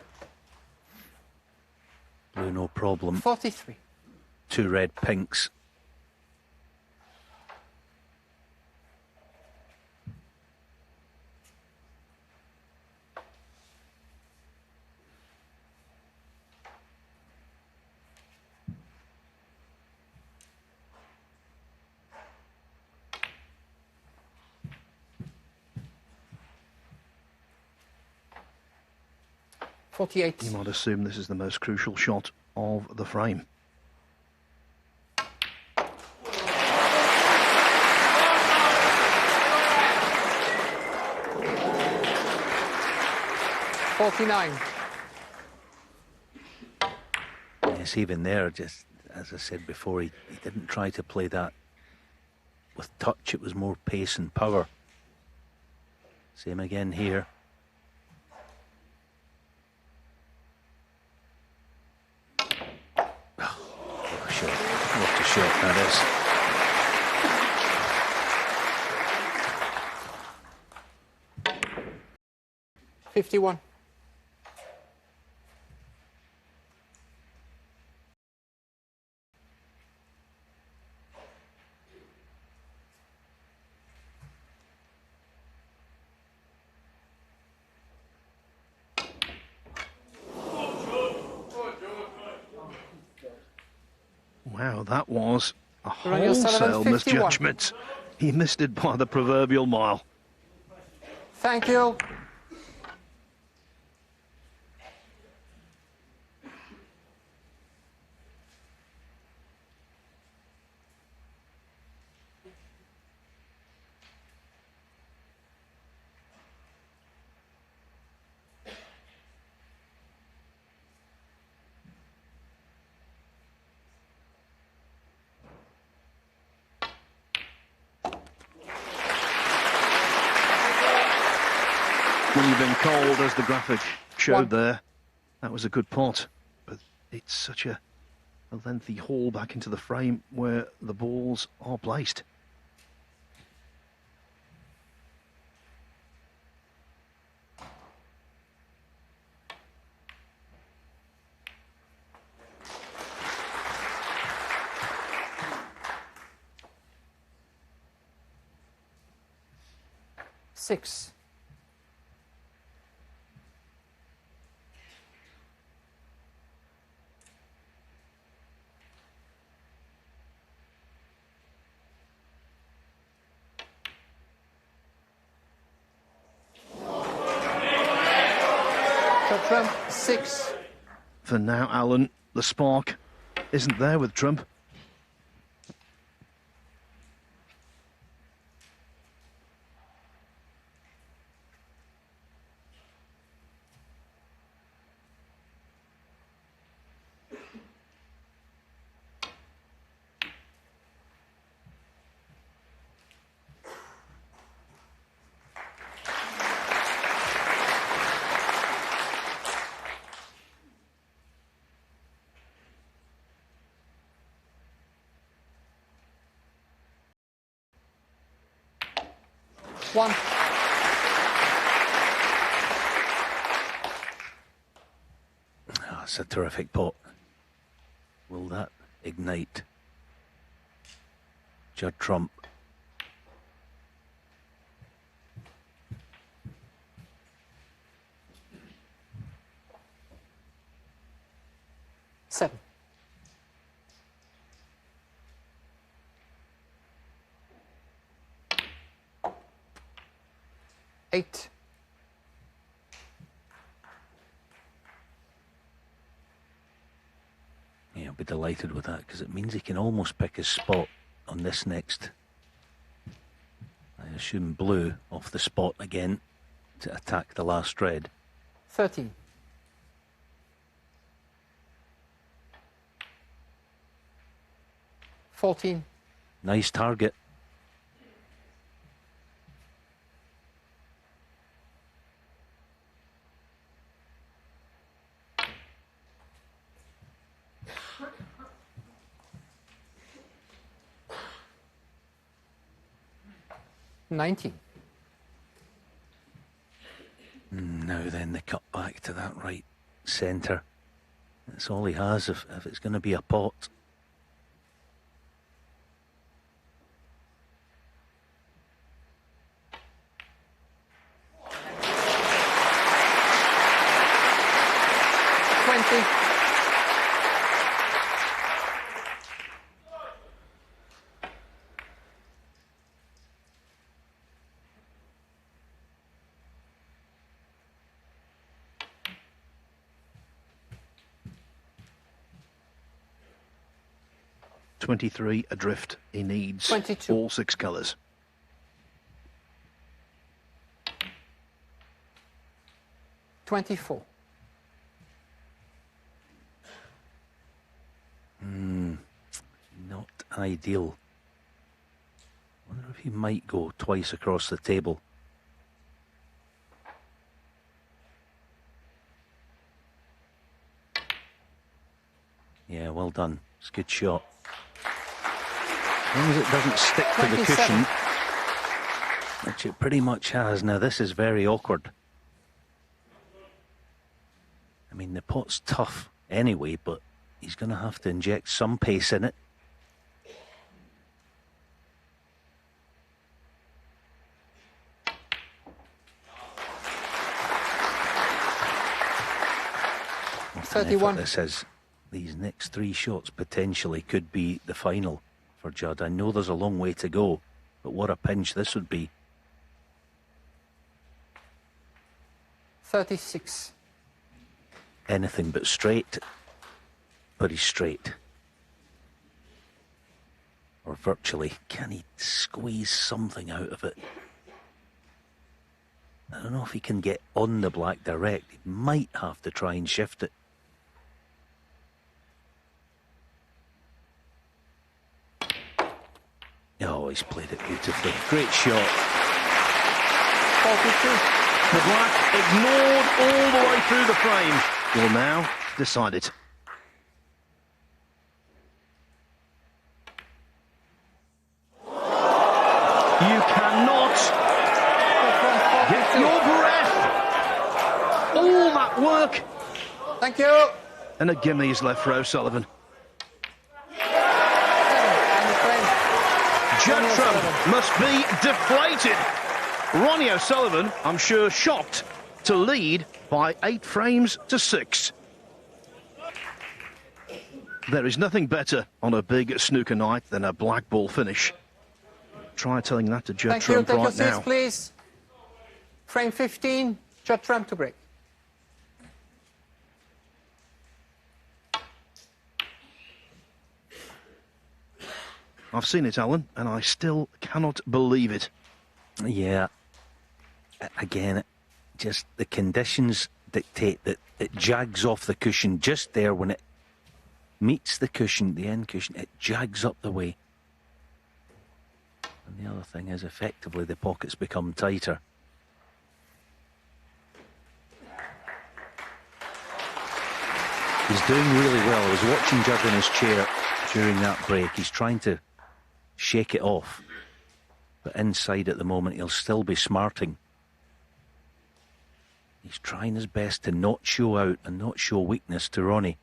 Blue, no problem. 43. 2 red pinks. You 48. might assume this is the most crucial shot of the frame. Yes, even there, just as I said before, he didn't try to play that with touch. It was more pace and power. Same again here. What a shot. What a shot that is. 51. Wow, that was a Ronnie O'Sullivan, wholesale 51. misjudgment. He missed it by the proverbial mile. Thank you. When you've been cold, as the graphic showed One. there, that was a good pot. But it's such a lengthy haul back into the frame where the balls are placed. Six. Trump, 6. For now, Alan, the spark isn't there with Trump. 1. Oh, it's a terrific pot. Will that ignite? Judd trump. Seven. 8. Yeah, I'll be delighted with that because it means he can almost pick his spot on this next. I assume blue off the spot again to attack the last red. 13. 14. Nice target. $19. Now then, the cut back to that right centre. That's all he has if it's going to be a pot. $23 adrift. He needs 22. all 6 colours. $24. Not ideal. Wonder if he might go twice across the table. Yeah, well done. It's a good shot. As long as it doesn't stick to the 27. cushion, which it pretty much has. Now, this is very awkward. I mean, the pot's tough anyway, but he's going to have to inject some pace in it. What an 31. effort this is. These next 3 shots potentially could be the final for Judd. I know there's a long way to go, but what a pinch this would be. 36. Anything but straight, but he's straight. Or virtually. Can he squeeze something out of it? I don't know if he can get on the black direct. He might have to try and shift it. Oh, he's played it beautifully. Great shot. 42. The black ignored all the way through the frame. Will now decide it. You cannot get your breath. All that work. Thank you. And a gimme is left for O'Sullivan. Judd Trump must be deflated. Ronnie O'Sullivan, I'm sure, shocked to lead by 8 frames to 6. There is nothing better on a big snooker night than a black ball finish. Try telling that to Judd Thank you. Trump Take your right seats, now. please. Frame 15. Judd Trump to break. I've seen it, Alan, and I still cannot believe it. Yeah. Again, just the conditions dictate that it jags off the cushion just there. When it meets the cushion, the end cushion, it jags up the way. And the other thing is, effectively, the pockets become tighter. He's doing really well. I was watching Judd in his chair during that break. He's trying to shake it off. But inside at the moment, he'll still be smarting. He's trying his best to not show out and not show weakness to Ronnie.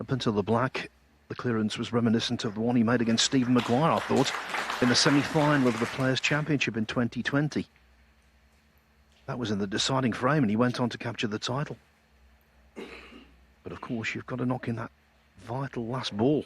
Up until the black, the clearance was reminiscent of the one he made against Stephen Maguire, I thought, in the semi-final of the Players' Championship in 2020. That was in the deciding frame and he went on to capture the title. But of course, you've got to knock in that vital last ball.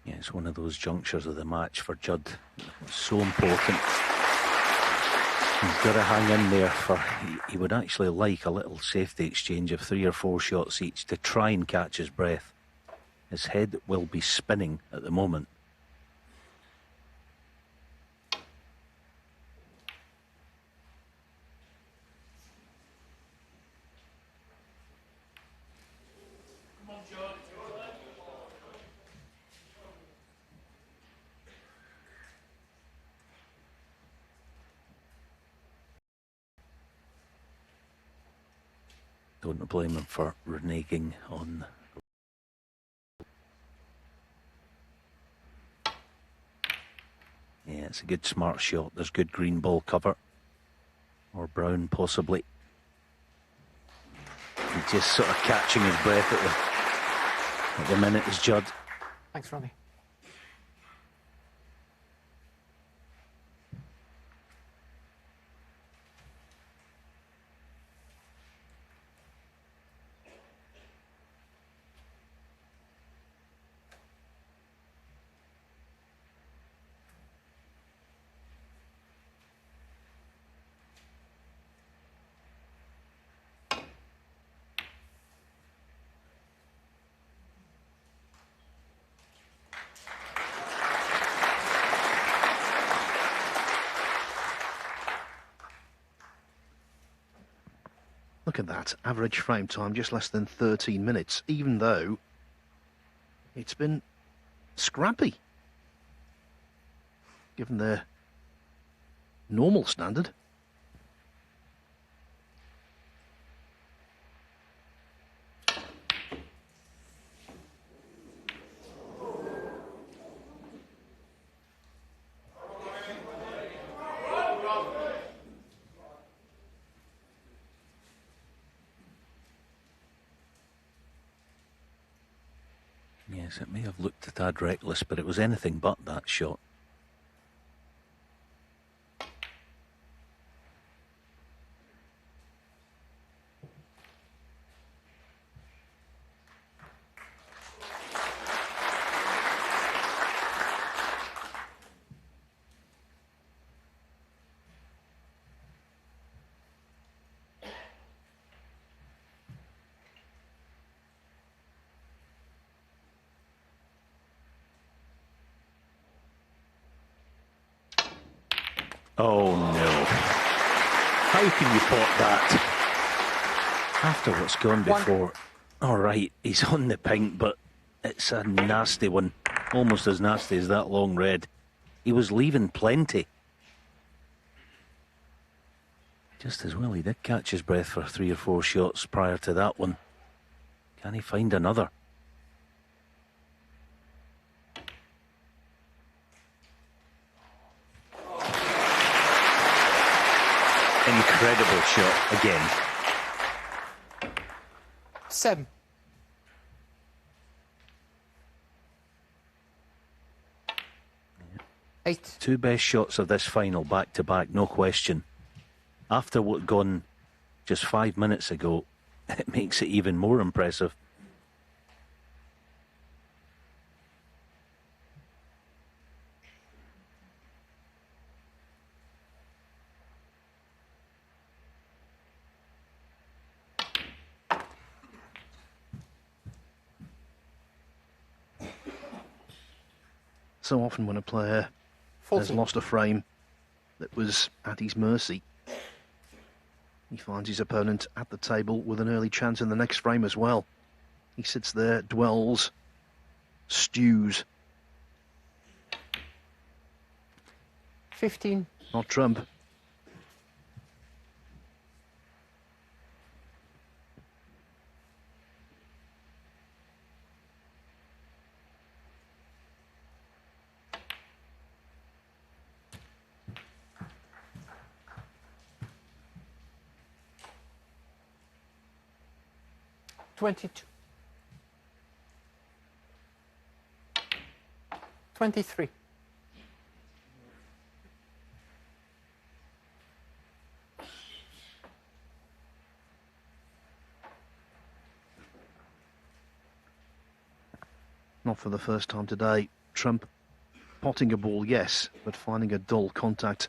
Yeah, it's one of those junctures of the match for Judd. It's so important. He's got to hang in there he would actually like a little safety exchange of 3 or 4 shots each to try and catch his breath. His head will be spinning at the moment. Don't blame him for reneging on. Yeah, it's a good smart shot. There's good green ball cover. Or brown, possibly. He's just sort of catching his breath at the minute is Judd. Thanks, Ronnie. Look at that, average frame time just less than 13 minutes, even though it's been scrappy, given their normal standard. Yes, it may have looked a tad reckless, but it was anything but that shot. Oh no. How can you pot that? After what's gone before. Alright, he's on the pink, but it's a nasty one. Almost as nasty as that long red. He was leaving plenty. Just as well he did catch his breath for 3 or 4 shots prior to that one. Can he find another? Incredible shot again. 7. Yeah. 8. 2 best shots of this final back to back, no question. After what gone just 5 minutes ago, it makes it even more impressive. so often when a player has 14. lost a frame that was at his mercy, he finds his opponent at the table with an early chance in the next frame as well. He sits there, dwells, stews. 15. Not Trump. $22. 23. Not for the first time today. Trump potting a ball, yes, but finding a dull contact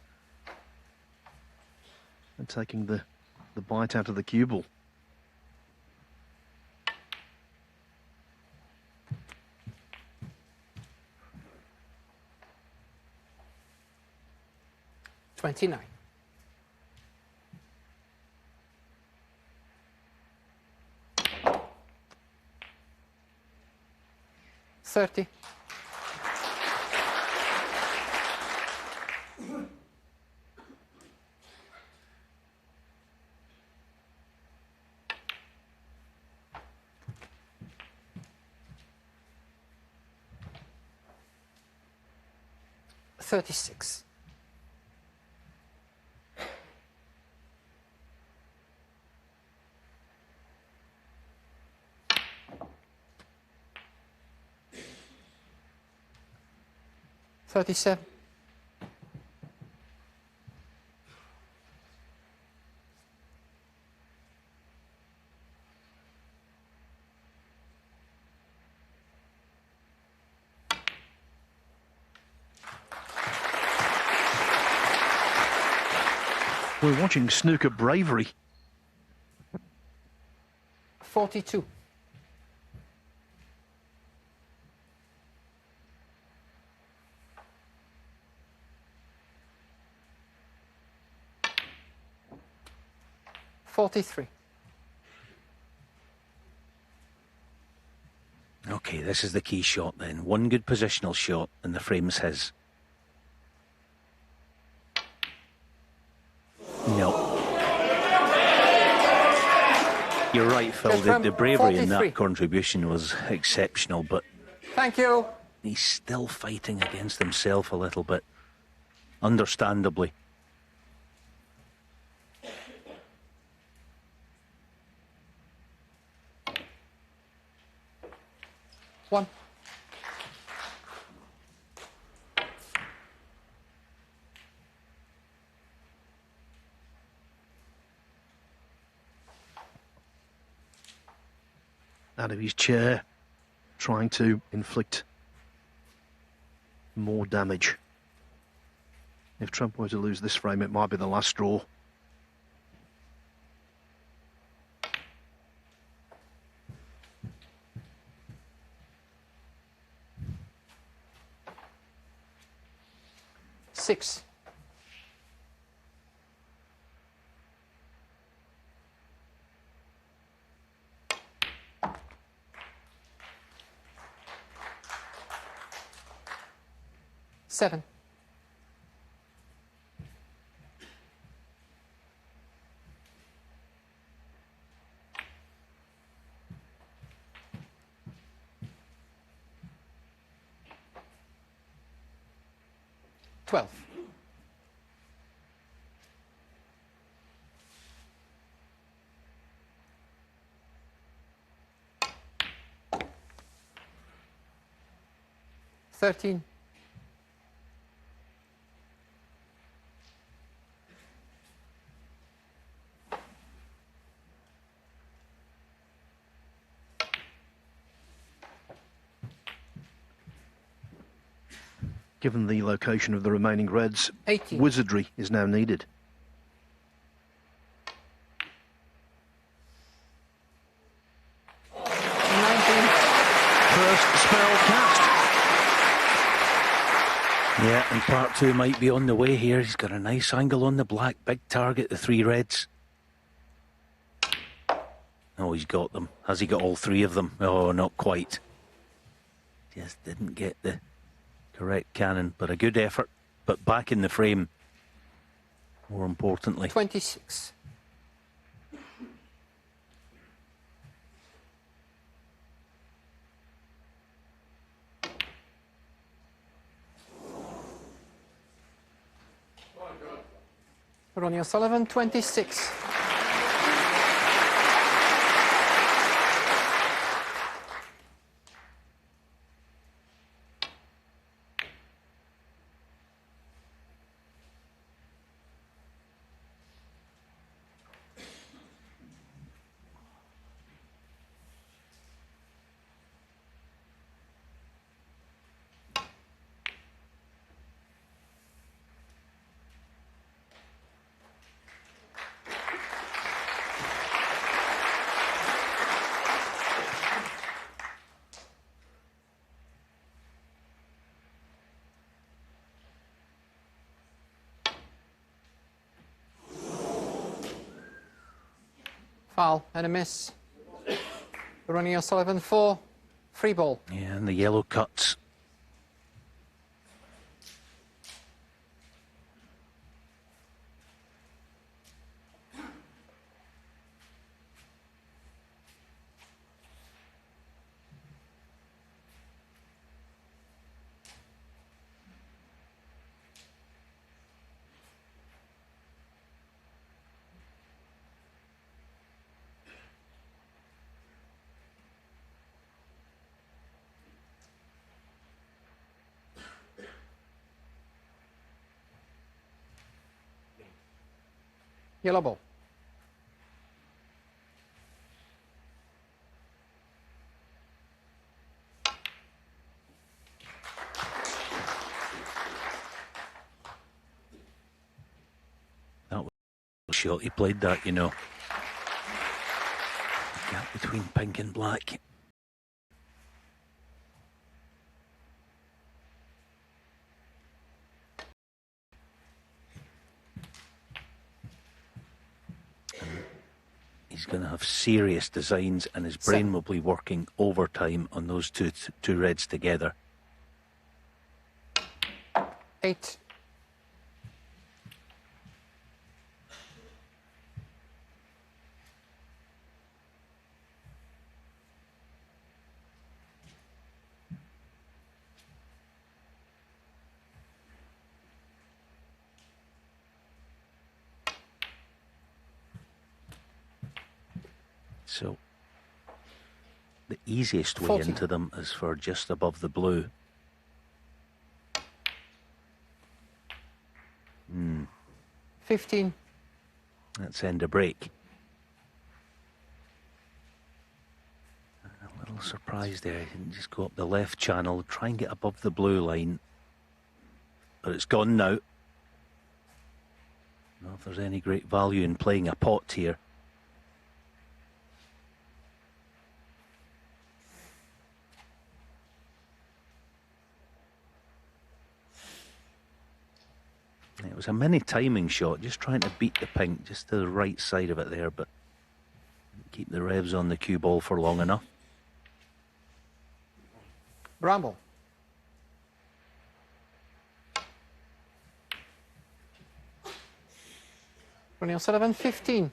and taking the bite out of the cue ball. $29. 30. $36. 37. We're watching snooker bravery. 42. $43. Okay, this is the key shot then. One good positional shot and the frame's his. No. You're right, Phil. The bravery in 43. that contribution was exceptional, but Thank you. he's still fighting against himself a little bit. Understandably. One. Out of his chair, trying to inflict more damage. If Trump were to lose this frame, it might be the last straw. Six. Seven. $12. $13. Given the location of the remaining reds, 18. wizardry is now needed. First spell cast. Yeah, and part two might be on the way here. He's got a nice angle on the black. Big target, the three reds. Oh, he's got them. Has he got all three of them? Oh, not quite. Just didn't get the correct cannon, but a good effort. But back in the frame, more importantly. 26. Ronnie O'Sullivan, 26. Foul and a miss. Ronnie O'Sullivan, 4. Free ball. Yeah, and the yellow cuts. Yellow ball. That was a shot. He played that, you know. Gap between pink and black. He's going to have serious designs, and his brain will be working overtime on those two reds together. 8. So the easiest way 40. into them is for just above the blue. 15. Let's end a break. A little surprised there. He didn't just go up the left channel, try and get above the blue line. But it's gone now. I don't know if there's any great value in playing a pot here. It was a mini timing shot, just trying to beat the pink just to the right side of it there, but keep the revs on the cue ball for long enough. Bramble. Ronnie O'Sullivan, 15.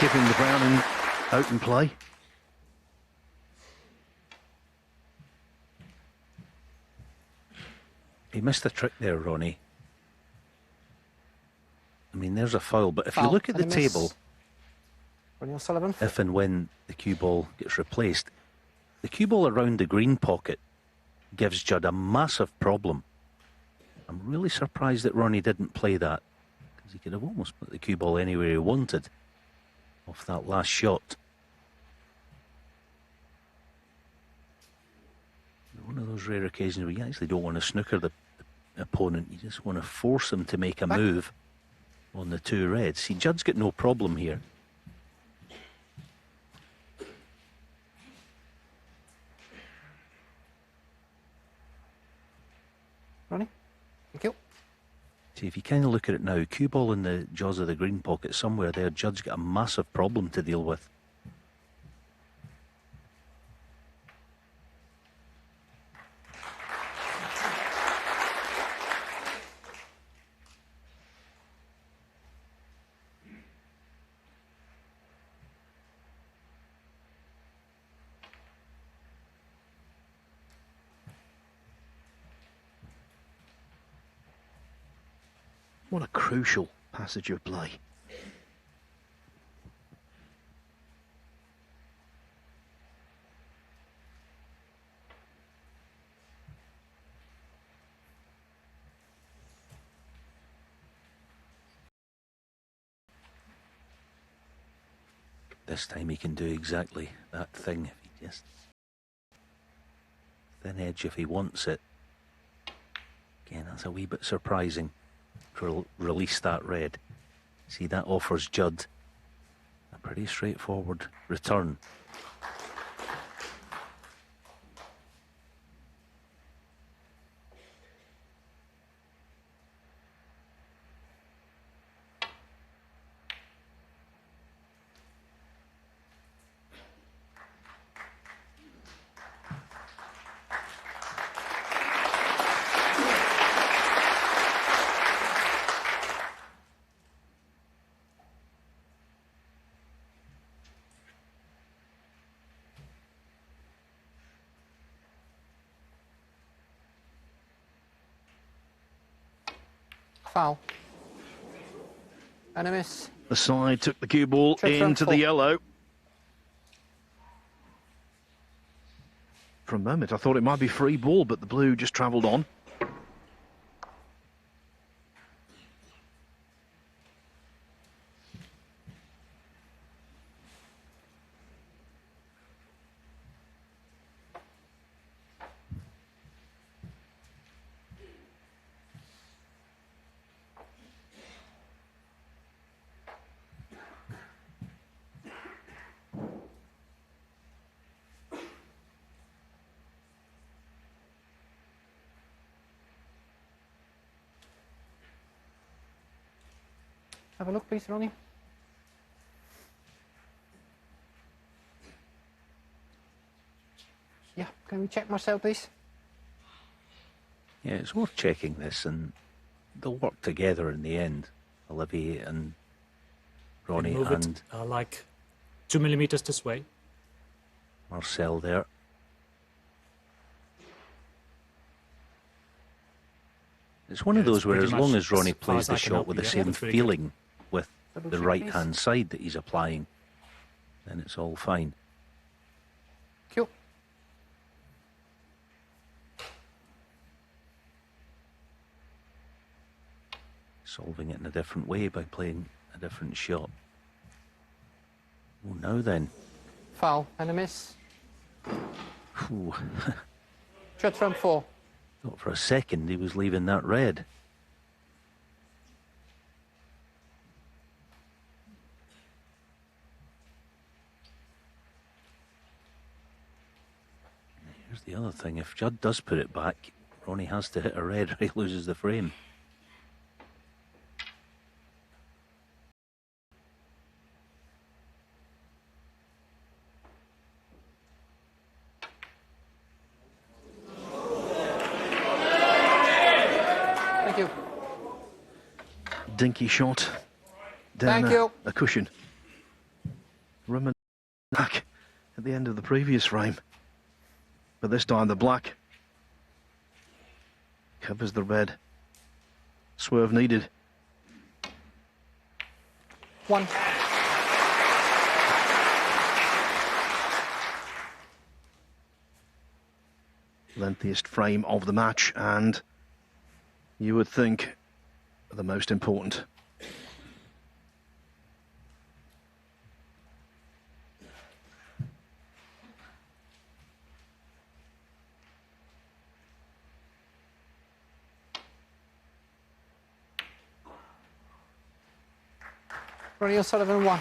Giving the Browning out in play. He missed a trick there, Ronnie. I mean, there's a foul, but if you Foul look at the and a miss. table, Ronnie O'Sullivan. if and when the cue ball gets replaced, the cue ball around the green pocket gives Judd a massive problem. I'm really surprised that Ronnie didn't play that, because he could have almost put the cue ball anywhere he wanted off that last shot. One of those rare occasions where you actually don't want to snooker the opponent, you just want to force them to make a move on the two reds. See, Judd's got no problem here. Ronnie? Thank you. See, if you kind of look at it now, cue ball in the jaws of the green pocket somewhere there, Judd's got a massive problem to deal with. What a crucial passage of play. This time he can do exactly that thing if he just... Thin edge if he wants it. Again, that's a wee bit surprising to release that red. See, that offers Judd a pretty straightforward return. Foul. And a miss. The side took the cue ball Check front into four. the yellow. For a moment, I thought it might be free ball, but the blue just travelled on. Have a look, please, Ronnie. Yeah, can we check Marcel, please? Yeah, it's worth checking this, and they'll work together in the end. Olivier and Ronnie Move and it like 2 millimeters this way. Marcel there. It's one of Yeah, it's those where, pretty as long much as Ronnie as far plays as the I can shot help with you. the Yeah, same that's really good. feeling with Double the check, right-hand side that he's applying, then it's all fine. Cue. Solving it in a different way by playing a different shot. Oh, now then. Foul. And a miss. Ooh. Judd front four. Thought for a second he was leaving that red. Here's the other thing. If Judd does put it back, Ronnie has to hit a red or he loses the frame. Thank you. Dinky shot down Thank you. a cushion. Rumman back at the end of the previous frame. But this time the black covers the red. Swerve needed. One. Lengthiest frame of the match, and you would think the most important. Ronnie O'Sullivan, one.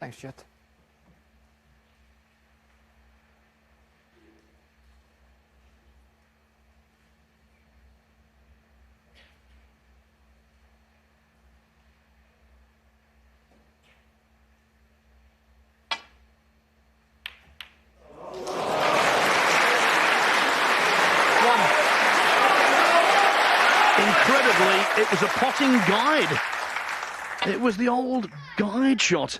Thanks, Judd. Incredibly, it was a potting guide. It was the old guide shot.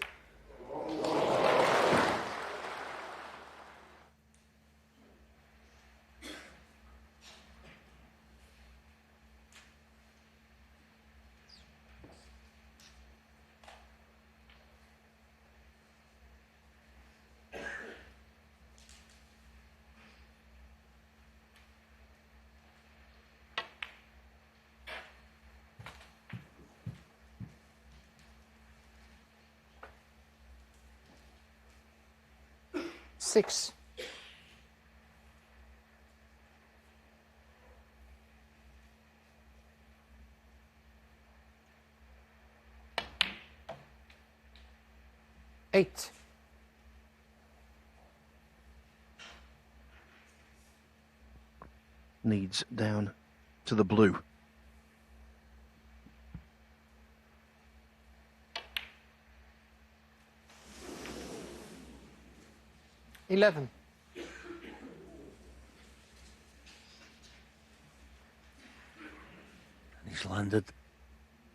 Six. Eight. Needs down to the blue. $11. And he's landed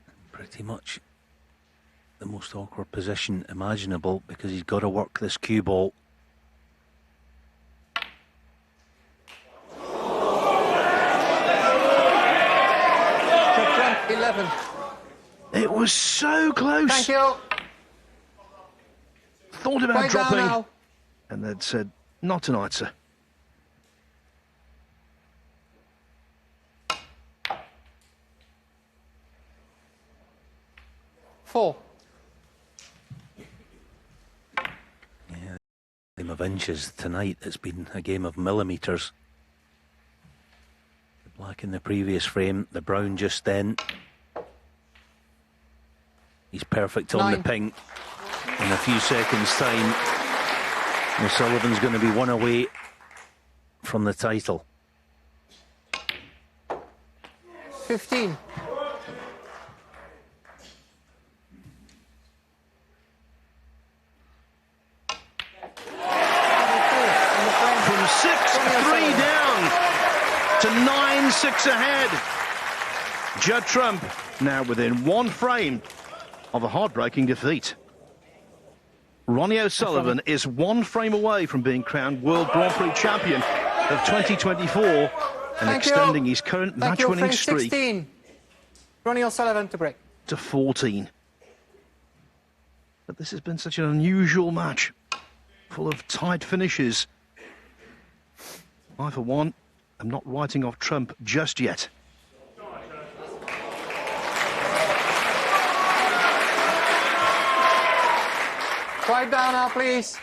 in pretty much the most awkward position imaginable because he's got to work this cue ball. Judd, 11. It was so close. Thank you. Thought about Right down dropping, now. and they'd said, "Not tonight, sir." Four. Yeah, game of inches tonight. It's been a game of millimetres. The black in the previous frame, the brown just then. He's perfect on the Nine. ping. In a few seconds' time, O'Sullivan's going to be one away from the title. 15. From 6-3 down to 9-6 ahead. Judd Trump now within one frame of a heartbreaking defeat. Ronnie O'Sullivan is one frame away from being crowned World Grand Prix champion of 2024 and Thank you. extending his current Thank you. match-winning Frame streak 16. Ronnie O'Sullivan to break. to 14. But this has been such an unusual match, full of tight finishes. I, for one, am not writing off Trump just yet. Quiet down now, please.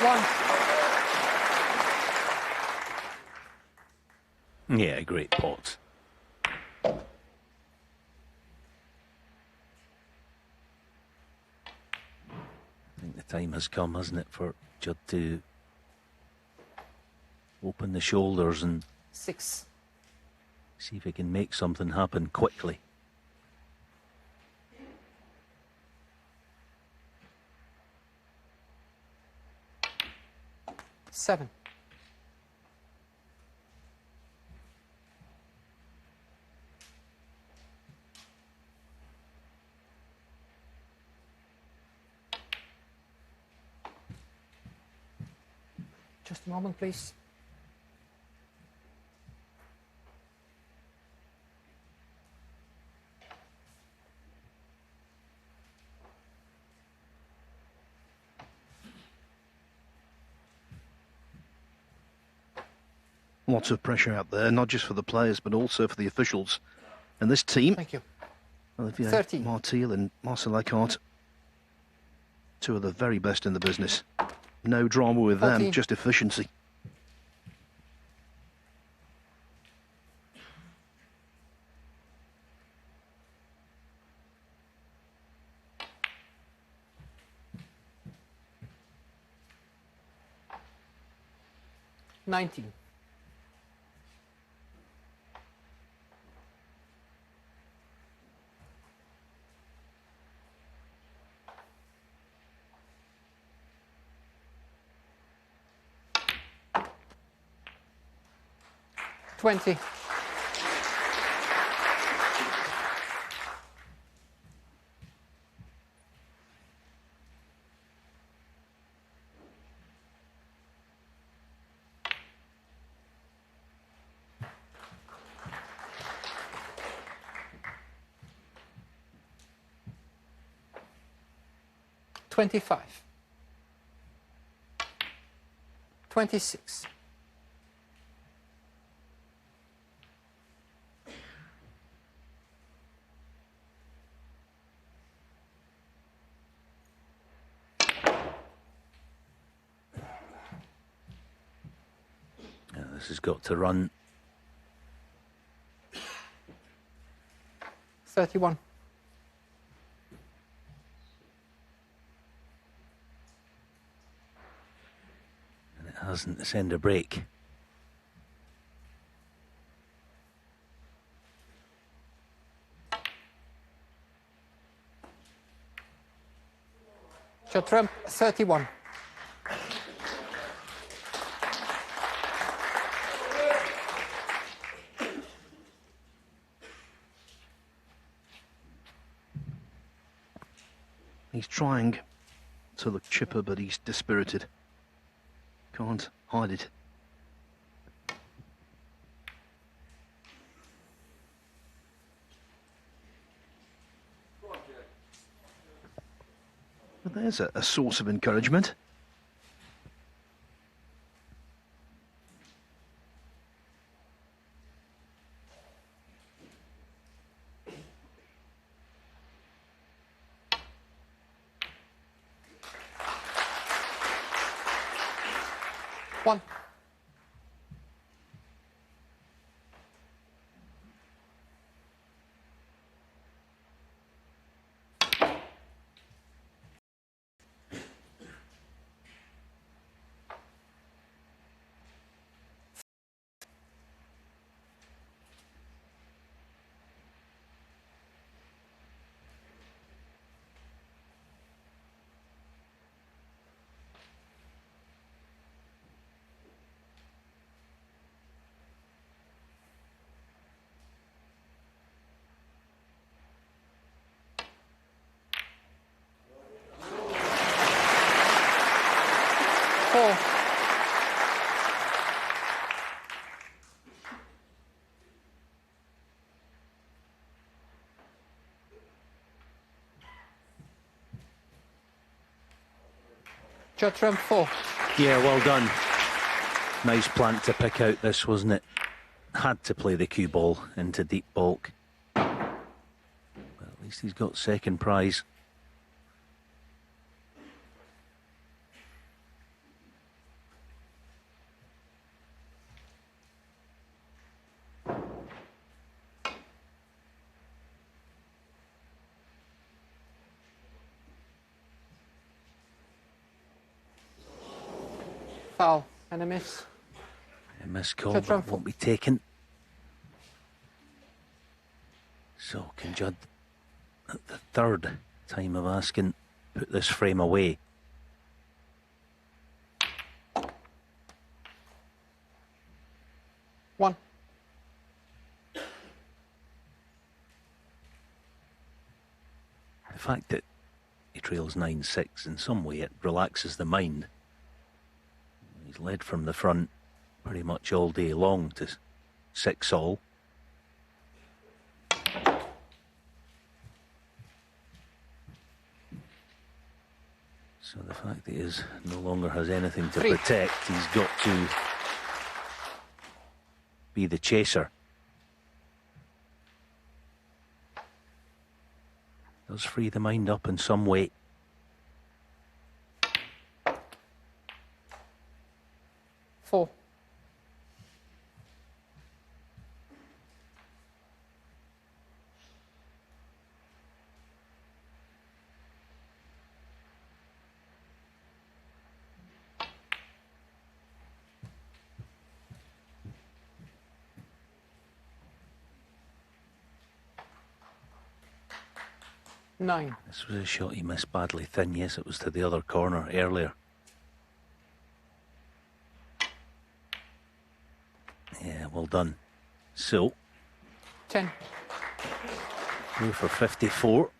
One. Yeah, great pot. I think the Time has come, hasn't it, for Judd to open the shoulders and 6. see if he can make something happen quickly. Seven. Just a moment, please. Lots of pressure out there, not just for the players, but also for the officials. And this team, Thank you. Olivier 30. Martil and Marcel Eckhart, two of the very best in the business. No drama with 14. them, just efficiency. $19. $20. $25. $26. This has got to run. 31. And it hasn't to send a break. Judd Trump, 31. He's trying to look chipper, but he's dispirited. Can't hide it. But there's a source of encouragement. One. Four. Judd Trump, 4. Yeah, well done. Nice plant to pick out this, wasn't it? Had to play the cue ball into deep bulk. But at least he's got second prize. Foul and a miss. A missed call, Judd but Trump. won't be taken. So can Judd, at the third time of asking, put this frame away? One. The fact that he trails 9-6, in some way it relaxes the mind. He's led from the front pretty much all day long to 6-all. So the fact that he no longer has anything to Three. protect, he's got to be the chaser. Does free the mind up in some way. Four. Nine. This was a shot he missed badly thin. Yes, it was to the other corner earlier. Yeah, well done. So, 10. go for 54.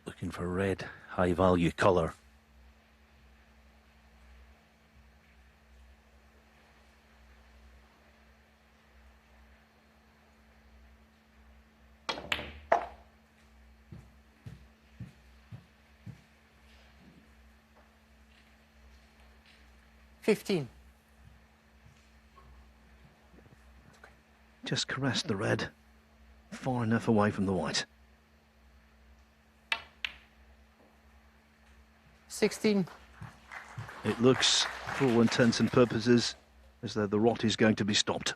Looking for red, high value colour. Just caressed the red. Far enough away from the white. 16. It looks, for all intents and purposes, as though the rot is going to be stopped.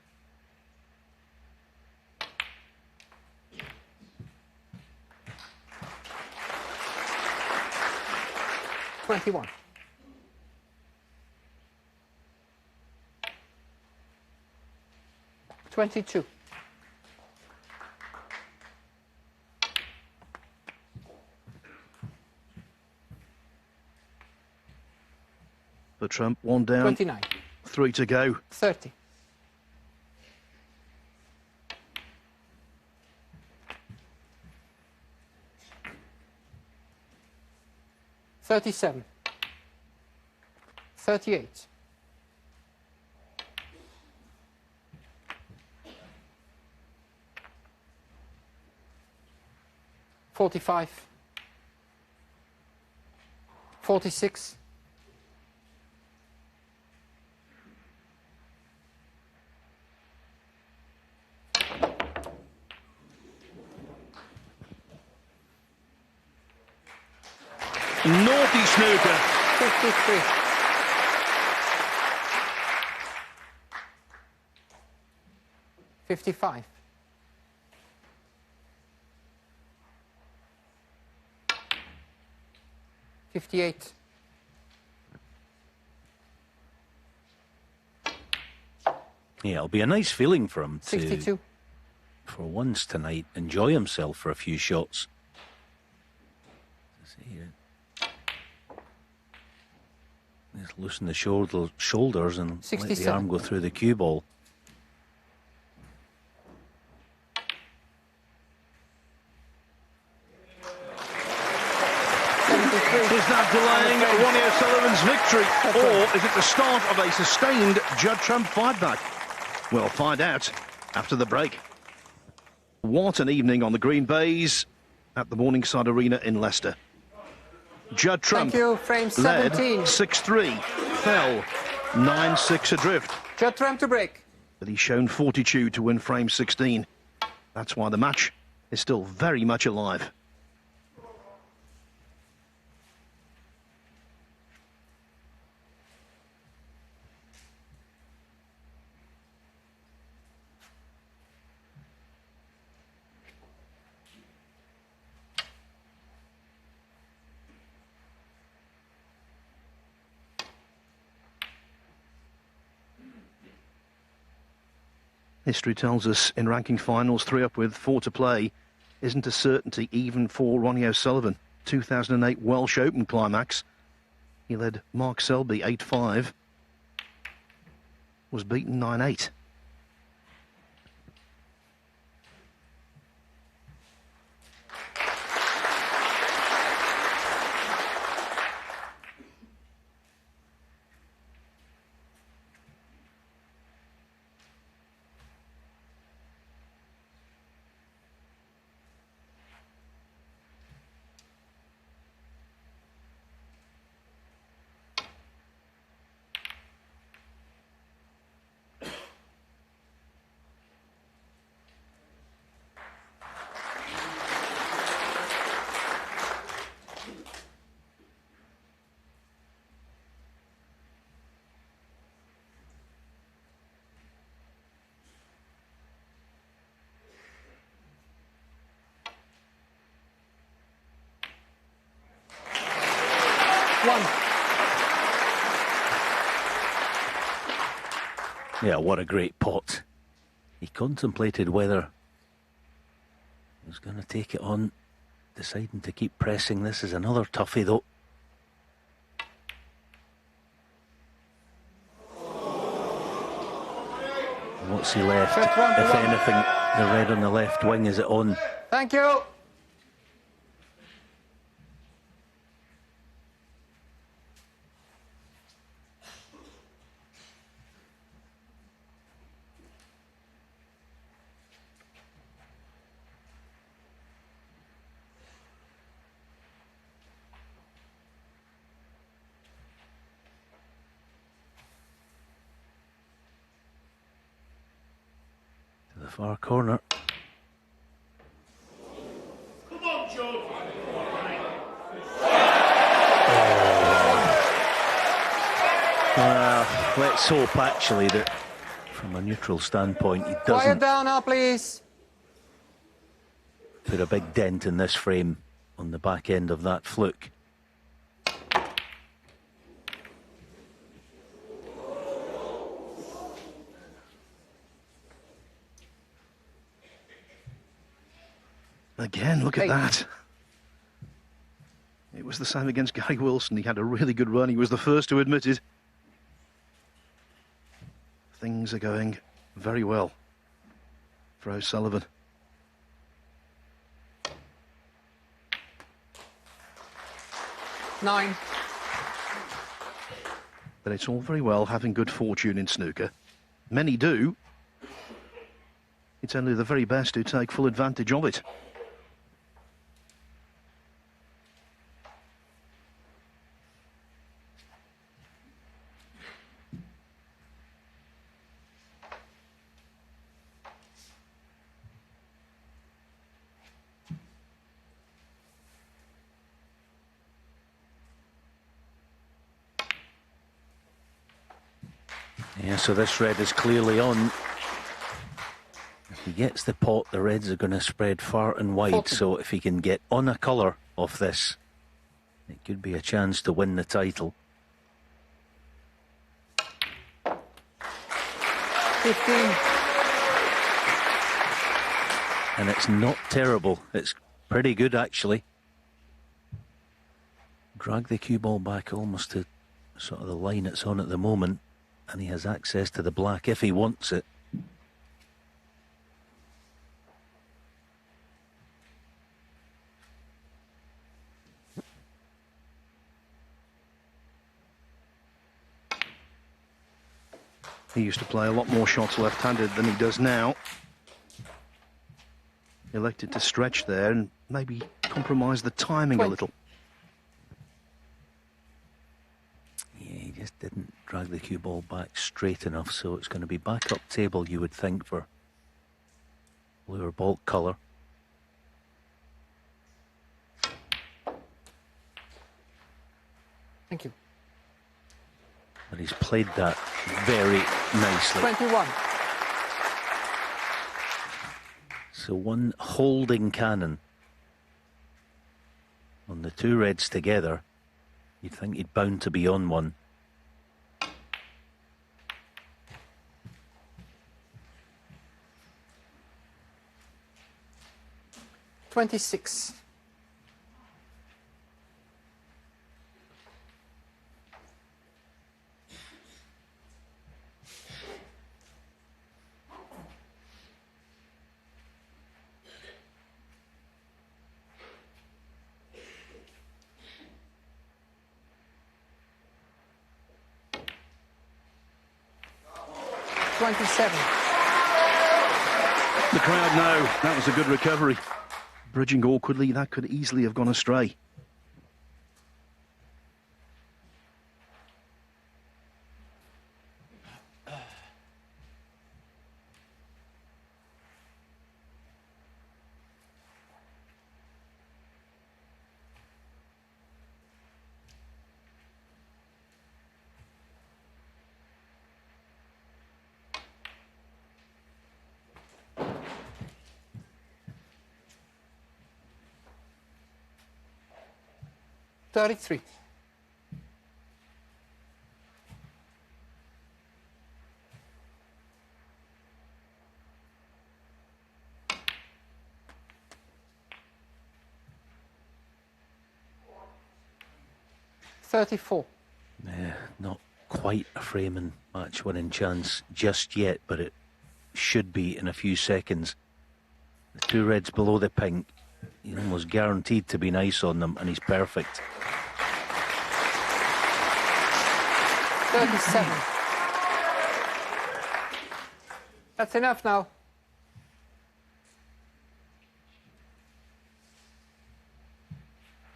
$21. 22. For Trump, one down, 29. 3 to go. 30. 37. 38. 45. 46. 'Naughty snooker'. 53. 55. 58. Yeah, it'll be a nice feeling for him to, 62. for once tonight, enjoy himself for a few shots. Just loosen the shoulders and let the 67. arm go through the cue ball. Is that delaying Ronnie O'Sullivan's victory, or is it the start of a sustained Judd Trump fight back? We'll find out after the break. What an evening on the Green Bays at the Morningside Arena in Leicester. Judd Trump Thank you. Frame led 17. 6-3, fell 9-6 adrift, Judd Trump to break. but he's shown fortitude to win frame 16. That's why the match is still very much alive. History tells us in ranking finals, 3 up with 4 to play isn't a certainty even for Ronnie O'Sullivan. 2008 Welsh Open climax. He led Mark Selby 8-5. Was beaten 9-8. Yeah, what a great pot. He contemplated whether he was going to take it on, deciding to keep pressing. This is another toughie, though. What's he left? If anything, the red on the left wing, is it on? Thank you. The far corner. Come on, Judd. Let's hope actually that from a neutral standpoint he Quiet doesn't down now, please. put a big dent in this frame on the back end of that fluke. Again, look at that. It was the same against Gary Wilson. He had a really good run. He was the first to admit it. Things are going very well for O'Sullivan. Nine. But it's all very well having good fortune in snooker. Many do. It's only the very best who take full advantage of it. Yeah, so this red is clearly on. If he gets the pot, the reds are going to spread far and wide. So if he can get on a colour of this, it could be a chance to win the title. 15. And it's not terrible. It's pretty good, actually. Drag the cue ball back almost to sort of the line it's on at the moment. And he has access to the black if he wants it. He used to play a lot more shots left-handed than he does now. Elected to stretch there and maybe compromise the timing a little. Yeah, he just didn't drag the cue ball back straight enough, so it's going to be back up table, you would think, for blue or bulk colour. Thank you. But he's played that very nicely. 21. So one holding cannon on the two reds together. You'd think he'd bound to be on one. 26. The crowd know that was a good recovery. Bridging awkwardly, that could easily have gone astray. $33. $34. Yeah, not quite a framing match winning chance just yet, but it should be in a few seconds. The two reds below the pink, he's almost guaranteed to be nice on them, and he's perfect. 37. That's enough now.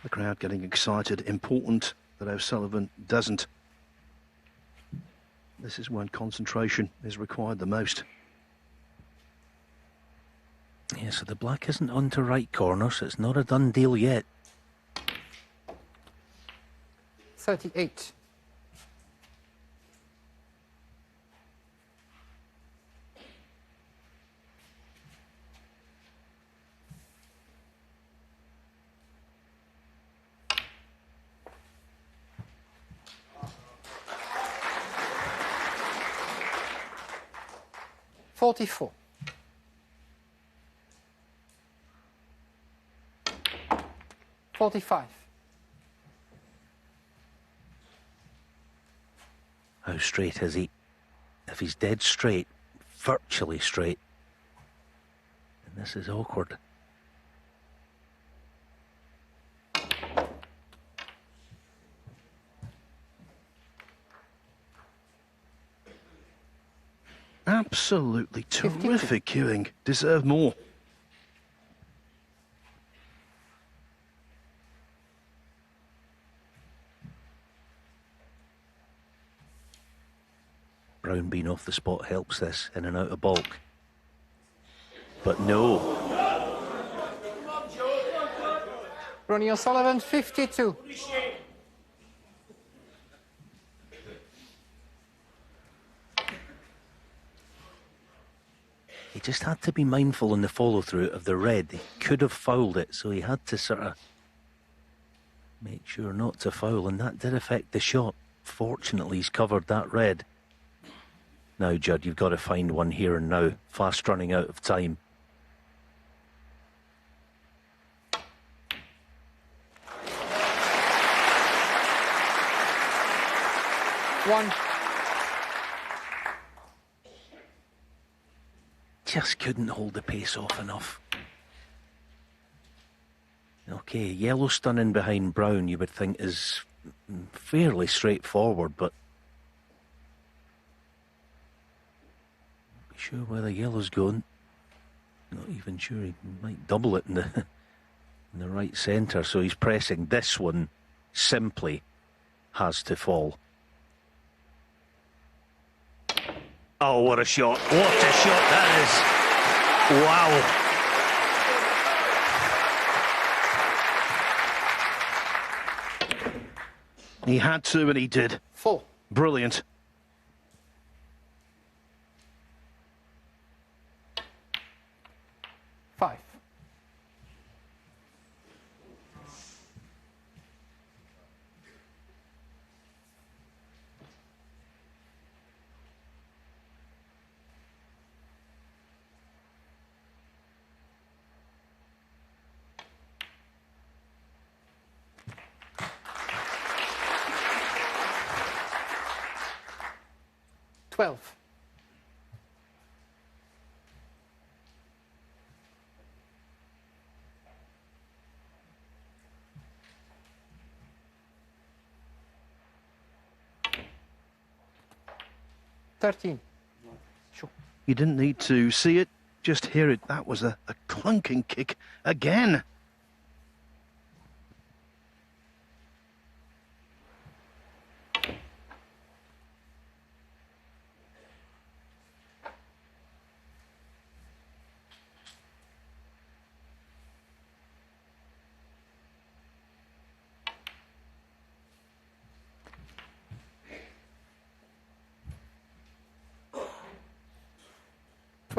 The crowd getting excited. Important that O'Sullivan doesn't. This is when concentration is required the most. Yeah, so the black isn't onto right corner, so it's not a done deal yet. 38. $44. $45. How straight is he? If he's dead straight, virtually straight, then this is awkward. Absolutely terrific cueing. Deserve more. Brown being off the spot helps this in and out of balk. But no. Ronnie O'Sullivan, 52. He just had to be mindful in the follow-through of the red. He could have fouled it, so he had to sort of make sure not to foul, and that did affect the shot. Fortunately, he's covered that red. Now, Judd, you've got to find one here and now. Fast running out of time. One. Just couldn't hold the pace off enough. Okay, yellow stunning behind brown you would think is fairly straightforward, but not be sure where the yellow's going. Not even sure, he might double it in the right centre, so he's pressing. This one simply has to fall. Oh, what a shot. What a shot that is. Wow. He had to, and he did. 4. Brilliant. Five. 12. $13. Sure. You didn't need to see it, just hear it. That was a clunking kick again.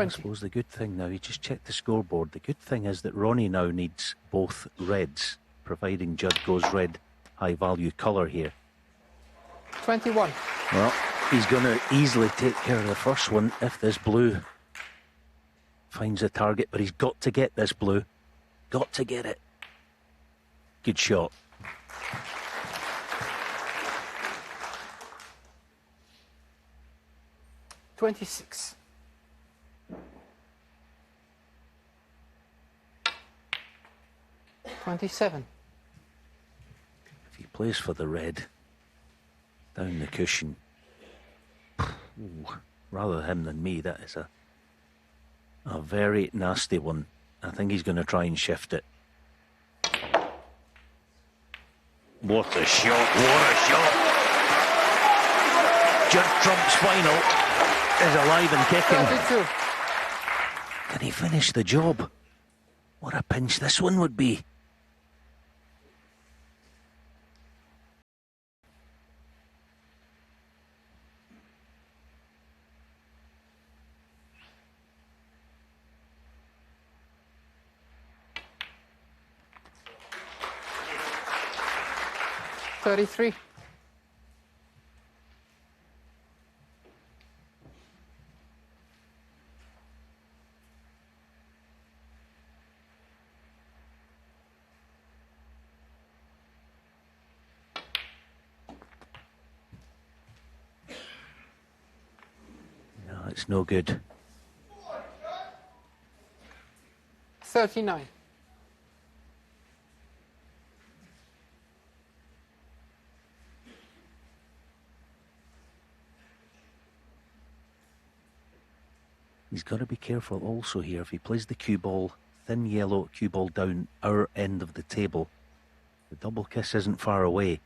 I suppose the good thing now, you just check the scoreboard. The good thing is that Ronnie now needs both reds, providing Judd goes red, high value colour here. 21. Well, he's going to easily take care of the first one if this blue finds a target, but he's got to get this blue. Got to get it. Good shot. $26. 27. If he plays for the red, down the cushion, ooh, rather him than me, that is a very nasty one. I think he's going to try and shift it. What a shot, what a shot. Judd Trump's final is alive and kicking. 32. Can he finish the job? What a pinch this one would be. $33. No, it's no good. 39. He's got to be careful also here. If he plays the cue ball, thin yellow cue ball down our end of the table, the double kiss isn't far away.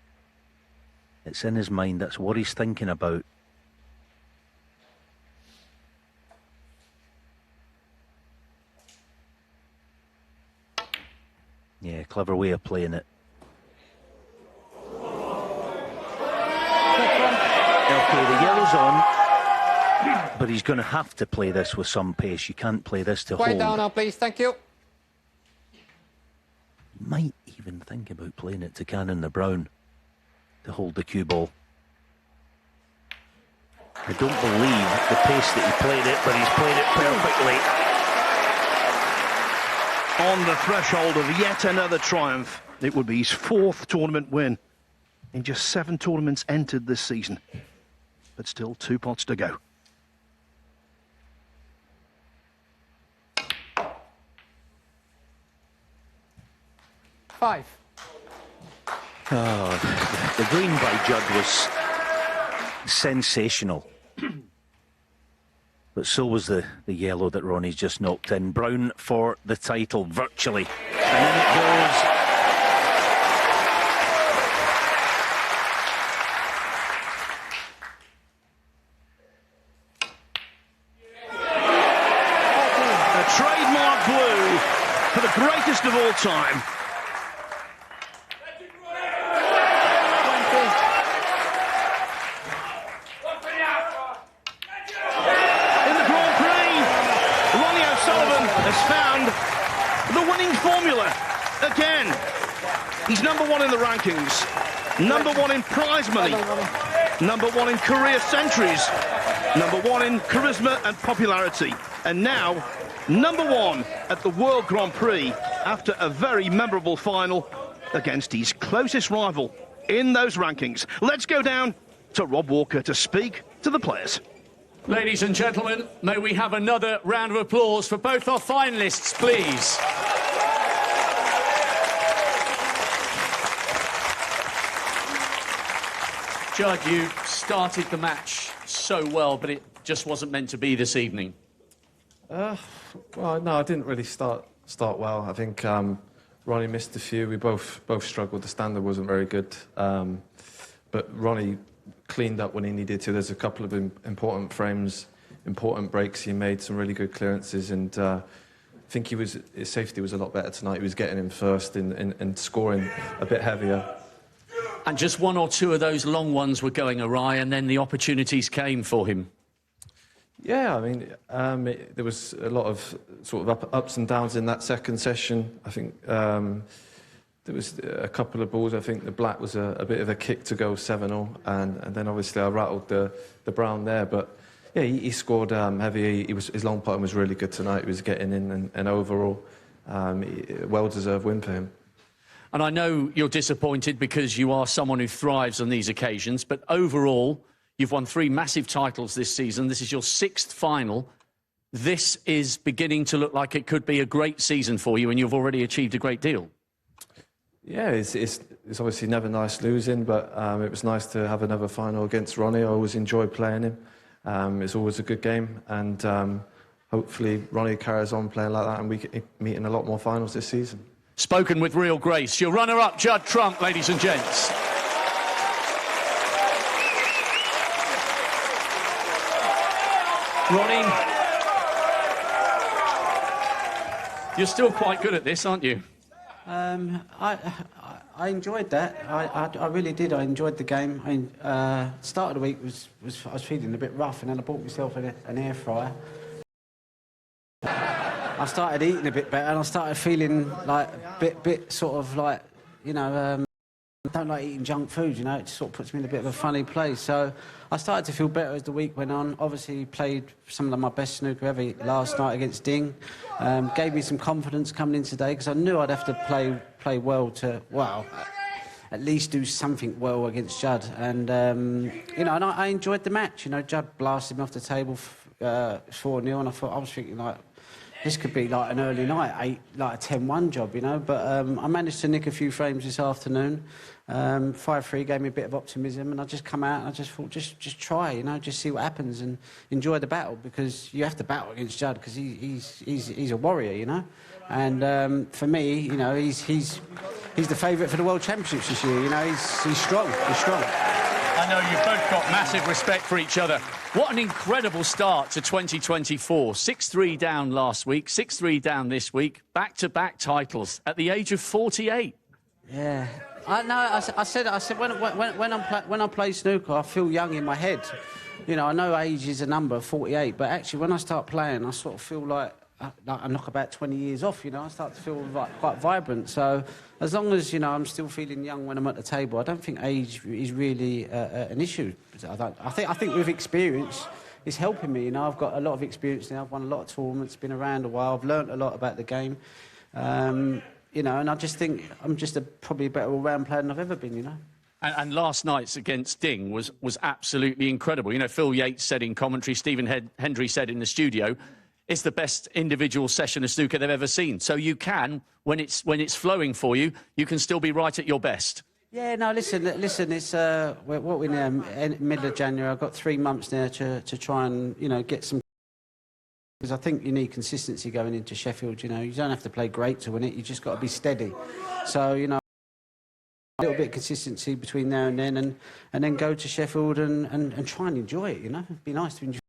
It's in his mind. That's what he's thinking about. Yeah, clever way of playing it. Okay, the yellow's on. But he's going to have to play this with some pace. You can't play this to Quiet hold. down now, please. Thank you. Might even think about playing it to Cannon the Brown to hold the cue ball. I don't believe the pace that he played it, but he's played it perfectly. On the threshold of yet another triumph. It would be his 4th tournament win in just 7 tournaments entered this season. But still 2 pots to go. $5. Oh, the green by Judd was sensational. But so was the yellow that Ronnie's just knocked in. Brown for the title, virtually. And then it goes. A trademark blue for the greatest of all time. Again, he's number 1 in the rankings, number 1 in prize money, number 1 in career centuries, number 1 in charisma and popularity, and now number 1 at the World Grand Prix after a very memorable final against his closest rival in those rankings. Let's go down to Rob Walker to speak to the players. Ladies and gentlemen, may we have another round of applause for both our finalists, please. Judd, you started the match so well, but it just wasn't meant to be this evening. Well, no, I didn't really start well. I think Ronnie missed a few. We both struggled. The standard wasn't very good. But Ronnie cleaned up when he needed to. There's a couple of important frames, important breaks. He made some really good clearances, and I think his safety was a lot better tonight. He was getting in first and scoring a bit heavier. And just one or two of those long ones were going awry, and then the opportunities came for him. Yeah, I mean, there was a lot of sort of ups and downs in that second session. I think there was a couple of balls. I think the black was a bit of a kick to go 7-0, and then obviously I rattled the brown there. But yeah, he scored heavy. His long putting was really good tonight. He was getting in, and overall, well-deserved win for him. And I know you're disappointed because you are someone who thrives on these occasions, but overall, you've won 3 massive titles this season. This is your 6th final. This is beginning to look like it could be a great season for you, and you've already achieved a great deal. Yeah, it's obviously never nice losing, but it was nice to have another final against Ronnie. I always enjoy playing him. It's always a good game, and hopefully Ronnie carries on playing like that, and we can meet in a lot more finals this season. Spoken with real grace. Your runner-up, Judd Trump, ladies and gents. Ronnie, you're still quite good at this, aren't you? I enjoyed that. I really did. I enjoyed the game. Start of the week I was feeling a bit rough, and then I bought myself an air fryer. I started eating a bit better, and I started feeling like a bit sort of like, you know, I don't like eating junk food, you know, it just sort of puts me in a bit of a funny place. So I started to feel better as the week went on. Obviously played some of my best snooker ever last night against Ding. Gave me some confidence coming in today, because I knew I'd have to play well to, well, at least do something well against Judd. And, you know, and I enjoyed the match. You know, Judd blasted me off the table 4-0, and I was thinking, like, this could be like an early night, like a 10-1 job, you know. But I managed to nick a few frames this afternoon. 5-3 gave me a bit of optimism, and I just come out and I just thought, just try, you know, just see what happens and enjoy the battle, because you have to battle against Judd, because he's a warrior, you know. And for me, you know, he's the favourite for the World Championships this year. You know, he's strong. He's strong. I know you've both got massive respect for each other. What an incredible start to 2024. 6-3 down last week, 6-3 down this week. Back-to-back titles at the age of 48. Yeah. I know. I said when I play snooker, I feel young in my head. You know, I know age is a number, 48, but actually when I start playing, I sort of feel like I knock about 20 years off, you know. I start to feel like quite vibrant. So as long as, you know, I'm still feeling young when I'm at the table, I don't think age is really an issue. I think with experience, it's helping me. You know, I've got a lot of experience now. I've won a lot of tournaments, been around a while. I've learnt a lot about the game. You know, and I just think I'm just probably a better all-round player than I've ever been, you know. And last night's against Ding was absolutely incredible. You know, Phil Yates said in commentary, Stephen Hendry said in the studio, it's the best individual session of snooker they've ever seen. So you can, when it's flowing for you, you can still be right at your best. Yeah, no, listen, it's, what we're now, middle of January, I've got 3 months now to try and, you know, get some, because I think you need consistency going into Sheffield, you know. You don't have to play great to win it, you just got to be steady. So, you know, a little bit of consistency between now and then, and then go to Sheffield and try and enjoy it, you know. It'd be nice to enjoy.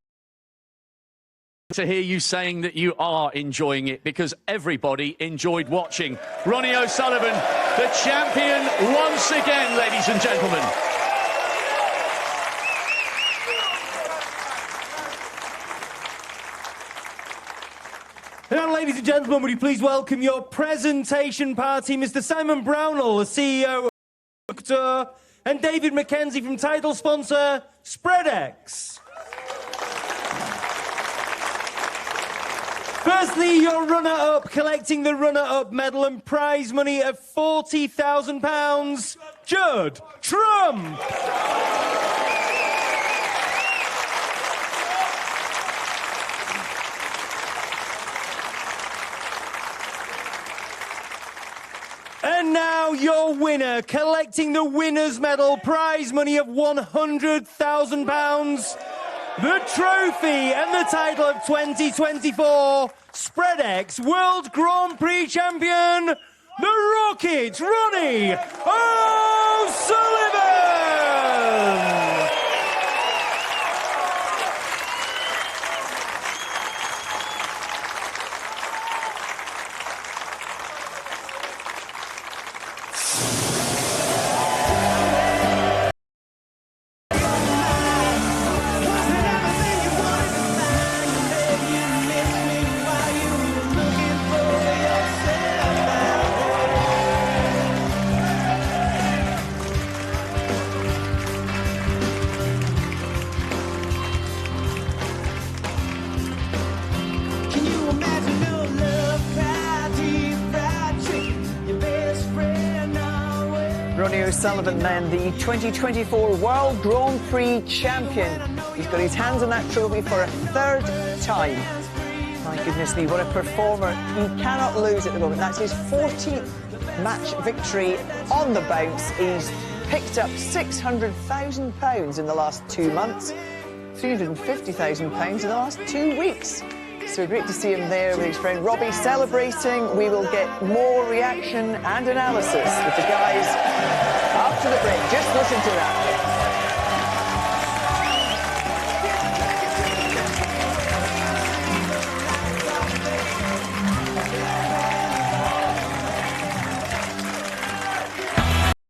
To hear you saying that you are enjoying it, because everybody enjoyed watching. Ronnie O'Sullivan, the champion once again, ladies and gentlemen. Now, ladies and gentlemen, would you please welcome your presentation party, Mr. Simon Brownell, the CEO of Snooker, and David McKenzie from title sponsor SpreadX. Firstly, your runner-up, collecting the runner-up medal and prize money of £40,000, Judd Trump. And now your winner, collecting the winner's medal, prize money of £100,000, the trophy and the title of 2024 Spread X World Grand Prix champion, the Rocket's Ronnie O'Sullivan! Ronnie O'Sullivan then, the 2024 World Grand Prix champion. He's got his hands on that trophy for a third time. My goodness me, what a performer. He cannot lose at the moment. That's his 40th match victory on the bounce. He's picked up £600,000 in the last 2 months, £350,000 in the last 2 weeks. So great to see him there with his friend Robbie celebrating. We will get more reaction and analysis with the guys after the break. Just listen to that.